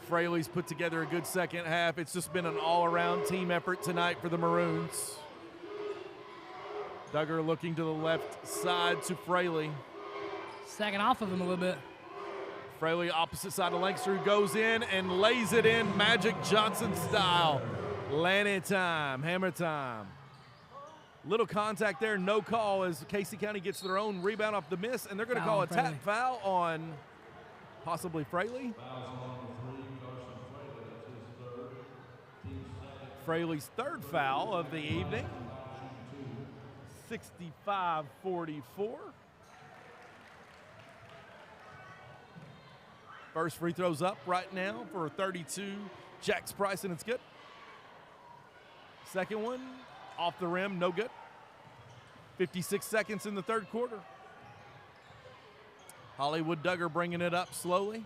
Speaker 6: Fraley's put together a good second half. It's just been an all-around team effort tonight for the Maroons. Duggar looking to the left side to Fraley.
Speaker 3: Sacking off of him a little bit.
Speaker 6: Fraley opposite side of Lancaster, who goes in and lays it in Magic Johnson style. Lanny time, hammer time. Little contact there, no call as Casey County gets their own rebound off the miss, and they're going to call a tap foul on possibly Fraley. Fraley's third foul of the evening. 65-44. First free throw's up right now for 32. Jax Price, and it's good. Second one, off the rim, no good. 56 seconds in the third quarter. Hollywood Duggar bringing it up slowly.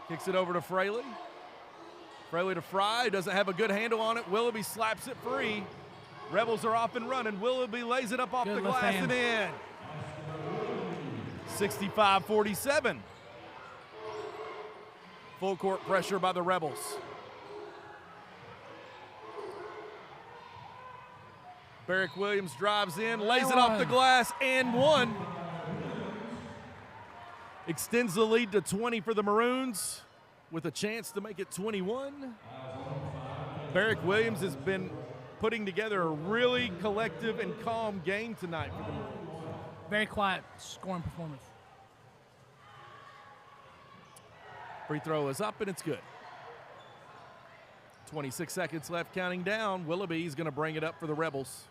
Speaker 6: Kicks it over to Fraley. Fraley to Fry, doesn't have a good handle on it. Willoughby slaps it free. Rebels are off and running. Willoughby lays it up off the glass and in. 65-47. Full court pressure by the Rebels. Barrick Williams drives in, lays it off the glass, and one. Extends the lead to 20 for the Maroons with a chance to make it 21. Barrick Williams has been putting together a really collective and calm game tonight for the Maroons.
Speaker 3: Very quiet scoring performance.
Speaker 6: Free throw is up, and it's good. 26 seconds left, counting down. Willoughby's going to bring it up for the Rebels.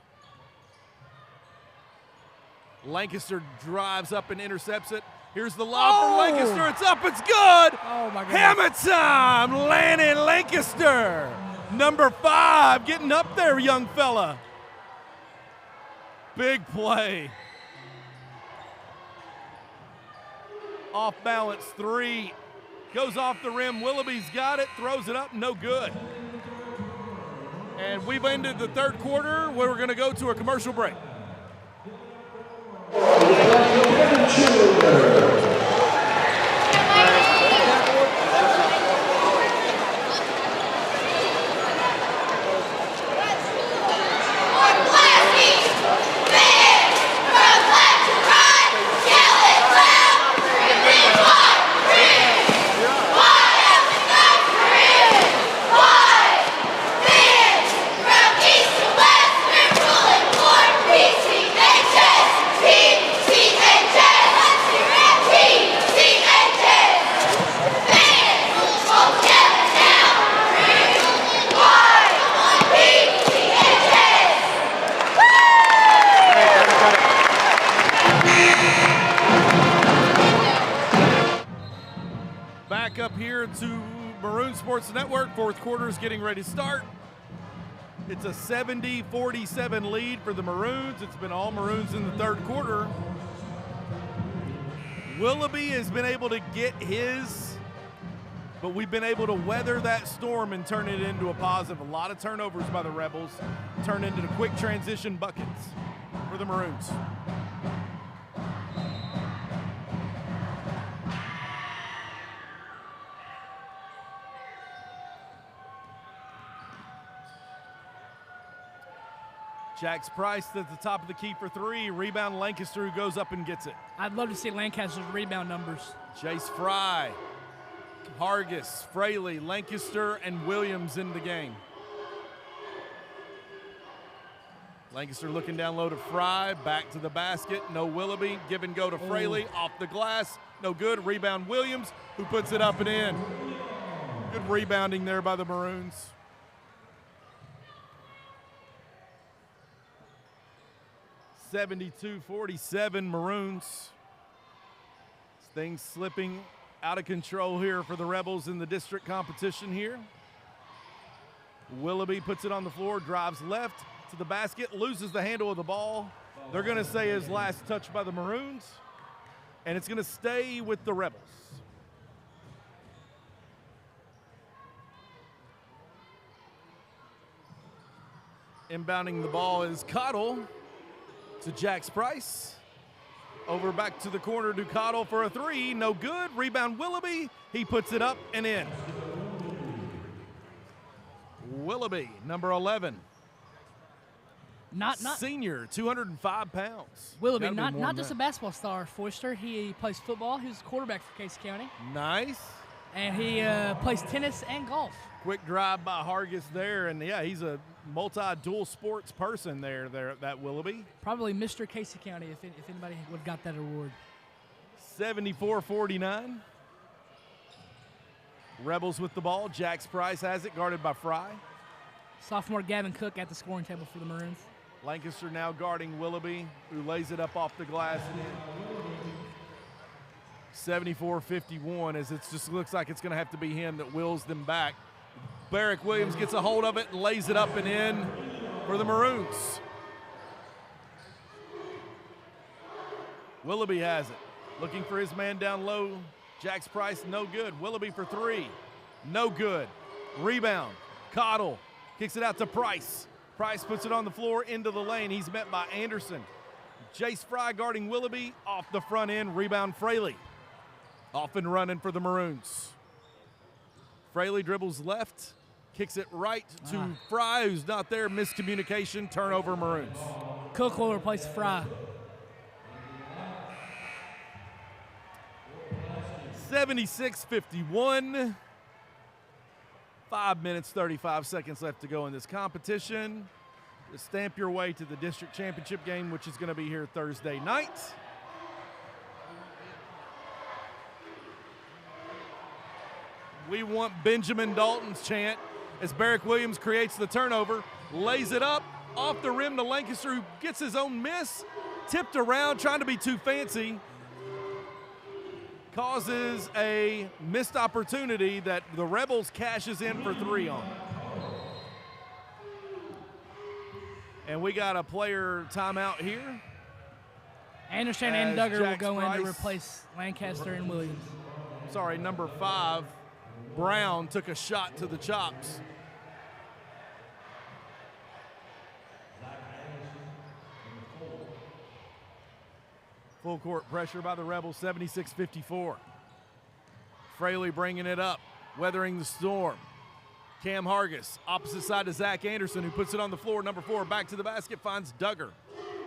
Speaker 6: Lancaster drives up and intercepts it. Here's the lob for Lancaster. It's up. It's good.
Speaker 3: Oh, my goodness.
Speaker 6: Hammer time. Lanny Lancaster. Number 5 getting up there, young fella. Big play. Off balance 3. Goes off the rim. Willoughby's got it. Throws it up. No good. And we've ended the third quarter where we're going to go to a commercial break. Back up here to Maroon Sports Network. Fourth quarter is getting ready to start. It's a 70-47 lead for the Maroons. It's been all Maroons in the third quarter. Willoughby has been able to get his, but we've been able to weather that storm and turn it into a positive. A lot of turnovers by the Rebels turn into the quick transition buckets for the Maroons. Jax Price at the top of the key for 3. Rebound Lancaster, who goes up and gets it.
Speaker 3: I'd love to see Lancaster's rebound numbers.
Speaker 6: Jace Fry, Hargis, Fraley, Lancaster, and Williams in the game. Lancaster looking down low to Fry, back to the basket. No Willoughby. Give and go to Fraley. Off the glass. No good. Rebound Williams, who puts it up and in. Good rebounding there by the Maroons. (72-47) Maroons. Things slipping out of control here for the Rebels in the district competition here. Willoughby puts it on the floor, drives left to the basket, loses the handle of the ball. They're going to say his last touch by the Maroons, and it's going to stay with the Rebels. Inbounding the ball is Cottle to Jax Price. Over back to the corner to Cottle for a 3. No good. Rebound Willoughby. He puts it up and in. Willoughby, number 11. Senior, 205 pounds.
Speaker 3: Willoughby, not just a basketball star, Foister. He plays football. He was a quarterback for Casey County.
Speaker 6: Nice.
Speaker 3: And he plays tennis and golf.
Speaker 6: Quick drive by Hargis there, and yeah, he's a multi-dual sports person there, that Willoughby.
Speaker 3: Probably Mr. Casey County if anybody would have got that award.
Speaker 6: 74-49. Rebels with the ball. Jax Price has it, guarded by Fry.
Speaker 3: Sophomore Gavin Cook at the scoring table for the Maroons.
Speaker 6: Lancaster now guarding Willoughby, who lays it up off the glass and in. 74-51, as it just looks like it's going to have to be him that wills them back. Barrick Williams gets a hold of it and lays it up and in for the Maroons. Willoughby has it. Looking for his man down low. Jax Price, no good. Willoughby for 3. No good. Rebound. Cottle kicks it out to Price. Price puts it on the floor into the lane. He's met by Anderson. Jace Fry guarding Willoughby off the front end. Rebound Fraley. Off and running for the Maroons. Fraley dribbles left. Kicks it right to Fry, who's not there. Miscommunication. Turnover Maroons.
Speaker 3: Cook will replace Fry.
Speaker 6: 76-51. 5 minutes, 35 seconds left to go in this competition. to stamp your way to the district championship game, which is going to be here Thursday night. We want Benjamin Dalton's chant as Barrick Williams creates the turnover, lays it up off the rim to Lancaster, who gets his own miss, tipped around, trying to be too fancy, causes a missed opportunity that the Rebels cashes in for 3 on. And we got a player timeout here.
Speaker 3: Anderson and Duggar will go in to replace Lancaster and Williams.
Speaker 6: Sorry, number 5, Brown, took a shot to the chops. Full court pressure by the Rebels, 76-54. Fraley bringing it up, weathering the storm. Cam Hargis, opposite side to Zach Anderson, who puts it on the floor. Number 4, back to the basket, finds Duggar.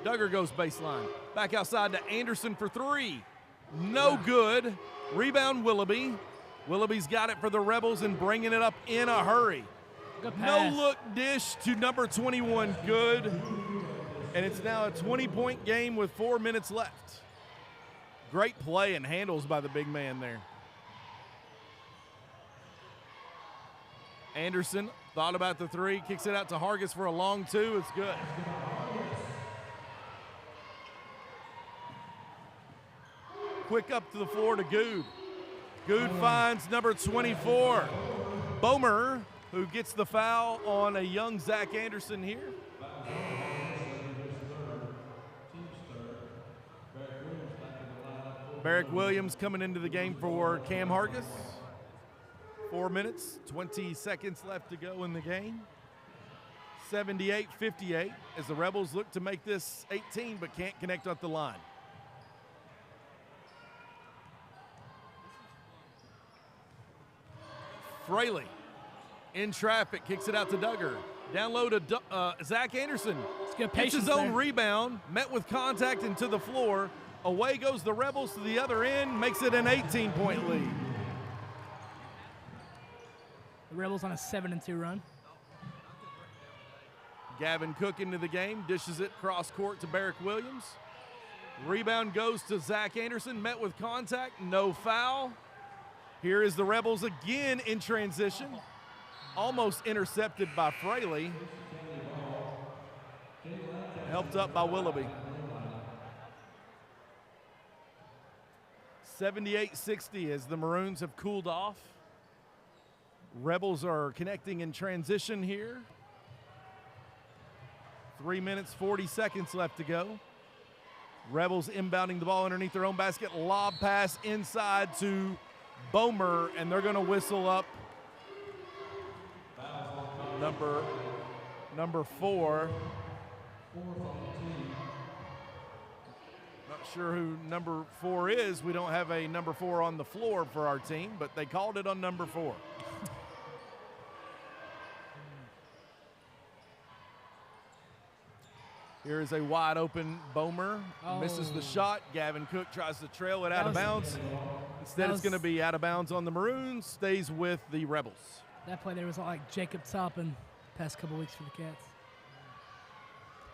Speaker 6: Duggar goes baseline. Back outside to Anderson for 3. No good. Rebound Willoughby. Willoughby's got it for the Rebels and bringing it up in a hurry. No look dish to number 21, good. And it's now a 20-point game with 4 minutes left. Great play and handles by the big man there. Anderson thought about the 3, kicks it out to Hargis for a long 2. It's good. Quick up to the floor to Good. Good finds number 24, Bomer, who gets the foul on a young Zach Anderson here. Barrick Williams coming into the game for Cam Hargis. 4 minutes, 20 seconds left to go in the game. 78-58 as the Rebels look to make this 18 but can't connect up the line. Fraley in traffic, kicks it out to Duggar. Down low to Zach Anderson. Gets his own rebound, met with contact and to the floor. Away goes the Rebels to the other end, makes it an 18-point lead.
Speaker 3: The Rebels on a 7-2 run.
Speaker 6: Gavin Cook into the game, dishes it cross court to Barrick Williams. Rebound goes to Zach Anderson, met with contact, no foul. Here is the Rebels again in transition. Almost intercepted by Fraley. Helped up by Willoughby. 78-60 as the Maroons have cooled off. Rebels are connecting in transition here. 3 minutes, 40 seconds left to go. Rebels inbounding the ball underneath their own basket. Lob pass inside to Bomer, and they're going to whistle up number 4. Not sure who number 4 is. We don't have a number 4 on the floor for our team, but they called it on number 4. Here is a wide open Bomer. Misses the shot. Gavin Cook tries to trail it out of bounds. Instead, it's going to be out of bounds on the Maroons. Stays with the Rebels.
Speaker 3: That play there was like Jacob Toppin past couple weeks for the Cats.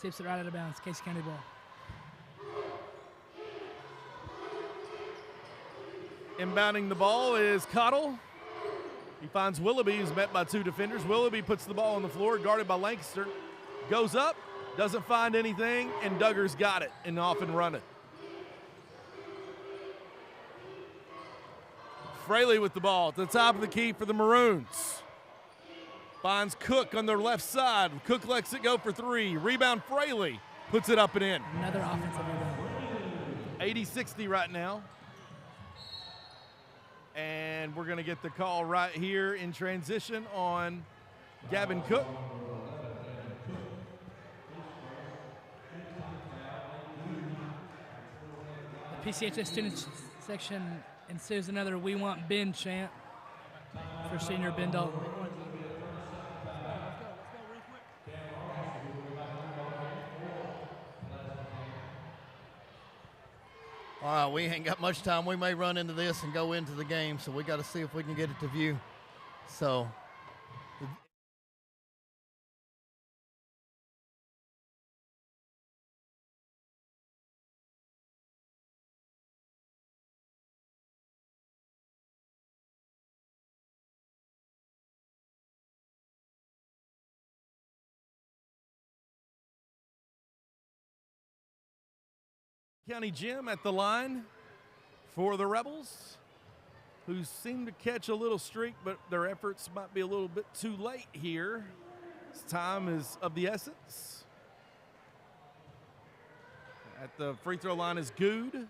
Speaker 3: Tips it right out of bounds. Casey County ball.
Speaker 6: Inbounding the ball is Cottle. He finds Willoughby, who's met by 2 defenders. Willoughby puts the ball on the floor, guarded by Lancaster. Goes up, doesn't find anything, and Duggar's got it and off and running. Fraley with the ball at the top of the key for the Maroons. Finds Cook on their left side. Cook lets it go for 3. Rebound Fraley. Puts it up and in.
Speaker 3: Another offensive rebound.
Speaker 6: 80-60 right now. And we're going to get the call right here in transition on Gavin Cook.
Speaker 3: The PCHS student section ensues another "We Want Ben" chant for senior Ben Dalton.
Speaker 11: All right, we ain't got much time. We may run into this and go into the game, so we got to see if we can get it to view. So
Speaker 6: County Gym at the line for the Rebels, who seem to catch a little streak, but their efforts might be a little bit too late here. This time is of the essence. At the free throw line is Good.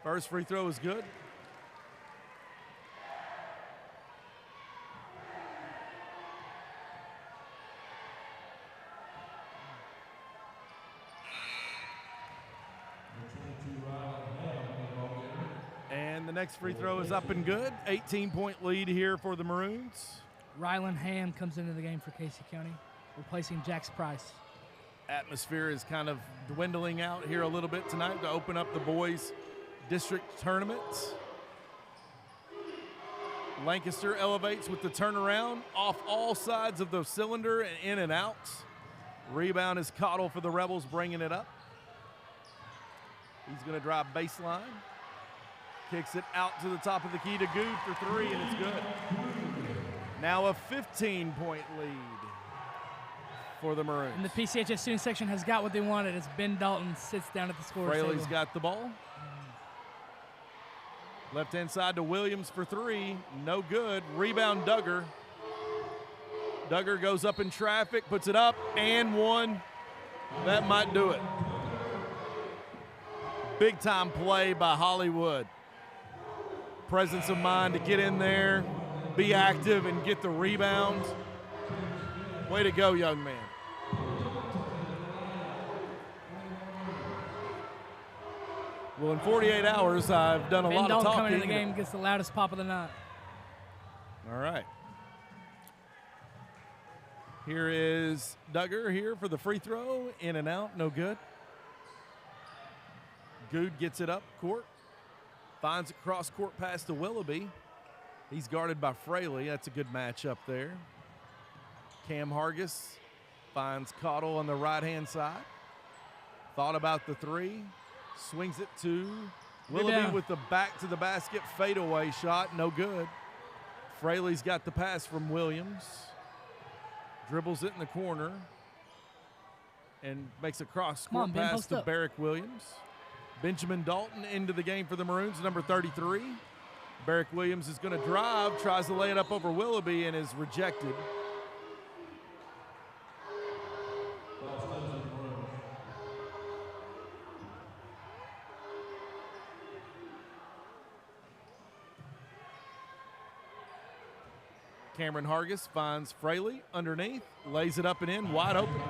Speaker 6: First free throw is good. And the next free throw is up and good. 18-point lead here for the Maroons.
Speaker 3: Rylan Ham comes into the game for Casey County, replacing Jax Price.
Speaker 6: Atmosphere is kind of dwindling out here a little bit tonight to open up the boys' district tournament. Lancaster elevates with the turnaround off all sides of the cylinder and in and out. Rebound is Cottle for the Rebels, bringing it up. He's going to drive baseline. Kicks it out to the top of the key to Good for three, and it's good. Now a 15-point lead for the Maroons.
Speaker 3: And the PCHS student section has got what they wanted as Ben Dalton sits down at the scorer's
Speaker 6: Fraley's
Speaker 3: table.
Speaker 6: got the ball. Left-hand side to Williams for three. No good. Rebound Duggar. Duggar goes up in traffic, puts it up, and one. That might do it. Big-time play by Hollywood. Presence of mind to get in there, be active, and get the rebound. Way to go, young man. Well, in 48 hours, I've done a lot of talking.
Speaker 3: coming in the game gets the loudest pop of the night.
Speaker 6: All right. Here is Duggar here for the free throw. In and out, no good. Good gets it up court. Finds a cross-court pass to Willoughby. He's guarded by Fraley. That's a good matchup there. Cam Hargis finds Cottle on the right-hand side. Thought about the three. Swings it to Willoughby with the back to the basket fadeaway shot. No good. Fraley's got the pass from Williams. Dribbles it in the corner. And makes a cross-court pass to Barrick Williams. Benjamin Dalton into the game for the Maroons, number 33. Barrick Williams is going to drive, tries to lay it up over Willoughby, and is rejected. Cameron Hargis finds Fraley underneath, lays it up and in, wide open.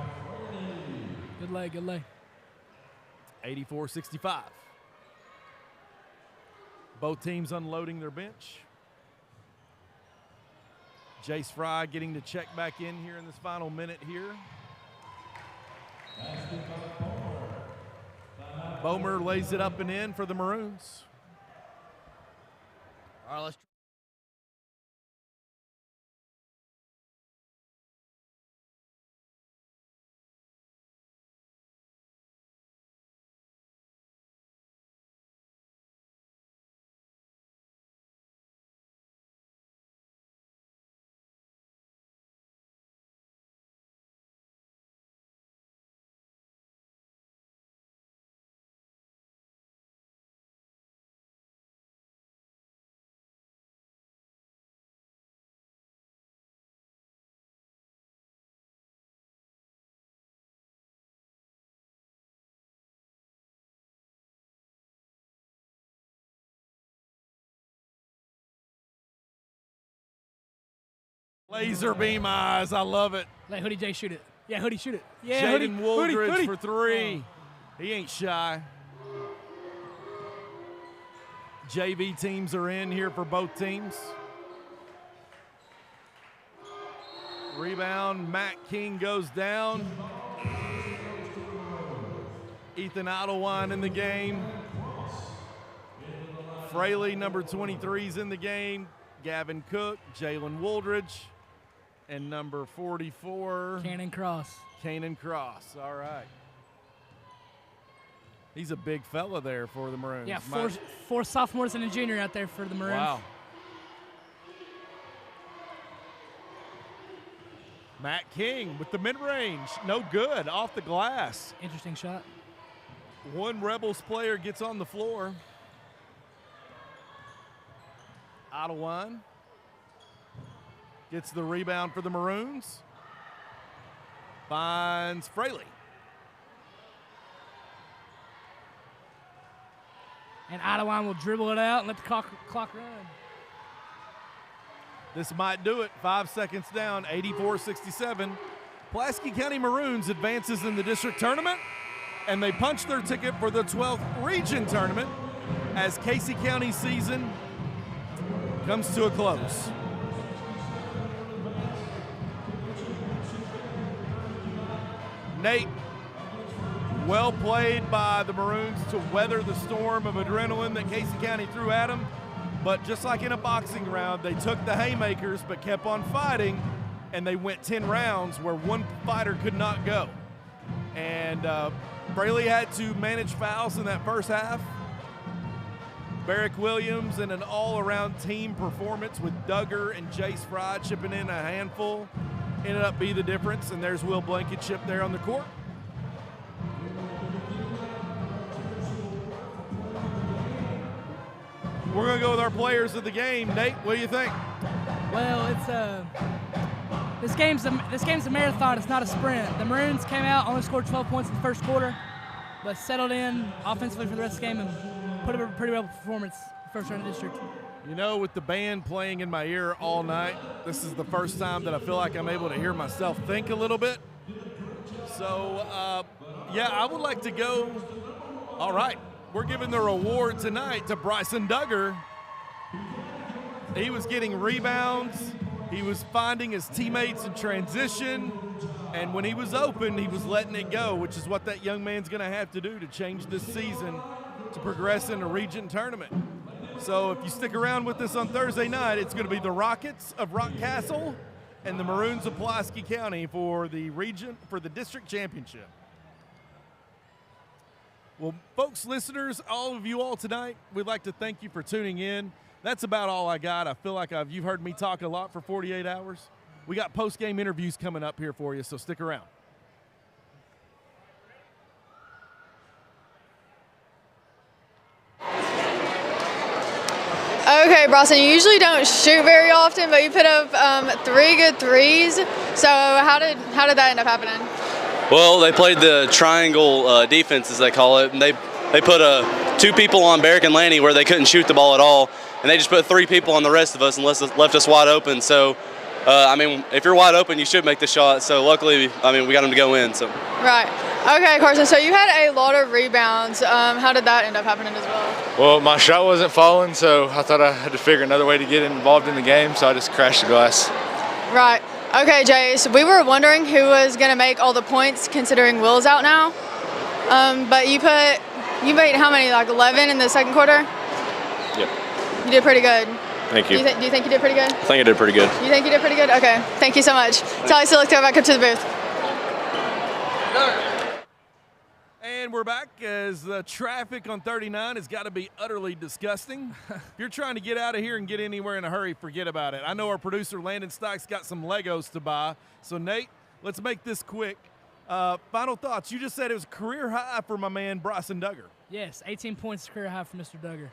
Speaker 3: Good lay, good lay.
Speaker 6: 84-65. Both teams unloading their bench. Jace Fry getting to check back in here in this final minute here. Bomer lays it up and in for the Maroons.
Speaker 22: All right, let's
Speaker 6: Laser beam eyes, I love it.
Speaker 3: Let Hoodie J shoot it. Yeah, Hoodie shoot it. Yeah,
Speaker 6: Jaden Wooldridge
Speaker 3: Hoodie.
Speaker 6: for three. He ain't shy. JV teams are in here for both teams. Rebound, Matt King goes down. Ethan Idlewine in the game. Fraley, number 23, is in the game. Gavin Cook, Jalen Wooldridge, and number 44.
Speaker 3: Cannon Cross.
Speaker 6: Cannon Cross, all right. He's a big fella there for the Maroons.
Speaker 3: Yeah, four sophomores and a junior out there for the Maroons.
Speaker 6: Wow. Matt King with the mid-range. No good, off the glass.
Speaker 3: Interesting shot.
Speaker 6: One Rebels player gets on the floor. Ottawa gets the rebound for the Maroons. Finds Fraley.
Speaker 3: And Ottawa will dribble it out and let the clock run.
Speaker 6: This might do it. 5 seconds down, 84-67. Pulaski County Maroons advances in the district tournament, and they punch their ticket for the 12th region tournament as Casey County season comes to a close. Nate, well played by the Maroons to weather the storm of adrenaline that Casey County threw at them. But just like in a boxing round, they took the haymakers but kept on fighting, and they went 10 rounds where one fighter could not go. And Fraley had to manage fouls in that first half. Barrick Williams and an all-around team performance with Duggar and Jace Fry chipping in a handful ended up being the difference, and there's Will Blankenship there on the court. We're going to go with our players of the game. Nate, what do you think?
Speaker 3: Well, this game's a marathon. It's not a sprint. The Maroons came out, only scored 12 points in the first quarter, but settled in offensively for the rest of the game and put up a pretty well performance first round of district.
Speaker 6: You know, with the band playing in my ear all night, this is the first time that I feel like I'm able to hear myself think a little bit. So, yeah, I would like to go. All right, we're giving the reward tonight to Bryson Duggar. He was getting rebounds. He was finding his teammates in transition. And when he was open, he was letting it go, which is what that young man's going to have to do to change this season to progress in a region tournament. So if you stick around with us on Thursday night, it's going to be the Rockets of Rockcastle and the Maroons of Pulaski County for the district championship. Well, folks, listeners, all of you all tonight, we'd like to thank you for tuning in. That's about all I got. I feel like you've heard me talk a lot for 48 hours. We got post-game interviews coming up here for you, so stick around.
Speaker 5: Okay, Bronson, you usually don't shoot very often, but you put up 3 good threes. So how did that end up happening?
Speaker 4: Well, they played the triangle defense, as they call it, and they put 2 people on Barrick and Lanny where they couldn't shoot the ball at all, and they just put 3 people on the rest of us and left us wide open. So, I mean, if you're wide open, you should make the shot. So luckily, I mean, we got them to go in. So.
Speaker 5: Right. Okay, Carson, so you had a lot of rebounds. How did that end up happening as well?
Speaker 7: Well, my shot wasn't falling, so I thought I had to figure another way to get involved in the game, so I just crashed the glass.
Speaker 5: Right. Okay, Jace, we were wondering who was going to make all the points considering Will's out now. But you made how many, like 11 in the second quarter?
Speaker 7: Yep.
Speaker 5: You did pretty good.
Speaker 7: Thank you.
Speaker 5: Do you think you did pretty good?
Speaker 7: I think I did pretty good.
Speaker 5: You think you did pretty good? Okay. Thank you so much. Tally, so let's go back up to the booth.
Speaker 6: And we're back as the traffic on 39 has got to be utterly disgusting. If you're trying to get out of here and get anywhere in a hurry, forget about it. I know our producer Landon Stykes got some Legos to buy. So, Nate, let's make this quick. Final thoughts. You just said it was a career high for my man Bryson Duggar.
Speaker 3: Yes, 18 points career high for Mr. Duggar.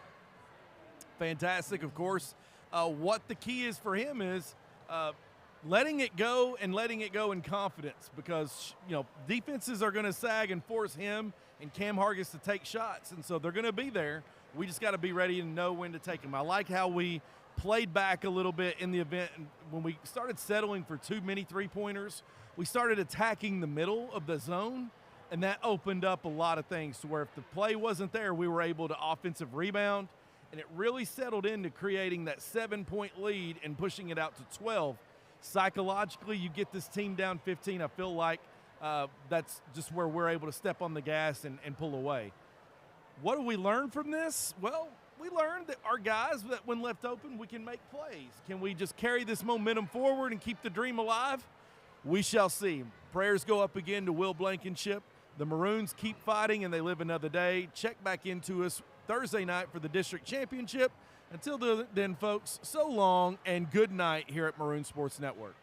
Speaker 6: Fantastic, of course. What the key is for him is letting it go and letting it go in confidence, because defenses are going to sag and force him and Cam Hargis to take shots, and so they're going to be there. We just got to be ready and know when to take them. I like how we played back a little bit in the event. When we started settling for too many three-pointers, we started attacking the middle of the zone, and that opened up a lot of things to where if the play wasn't there, we were able to offensive rebound, and it really settled into creating that 7-point lead and pushing it out to 12. Psychologically, you get this team down 15. I feel like that's just where we're able to step on the gas and pull away. What do we learn from this? Well, we learned that our guys, that when left open, we can make plays. Can we just carry this momentum forward and keep the dream alive? We shall see. Prayers go up again to Will Blankenship. The Maroons keep fighting, and they live another day. Check back into us Thursday night for the district championship. Until then, folks, so long and good night here at Maroon Sports Network.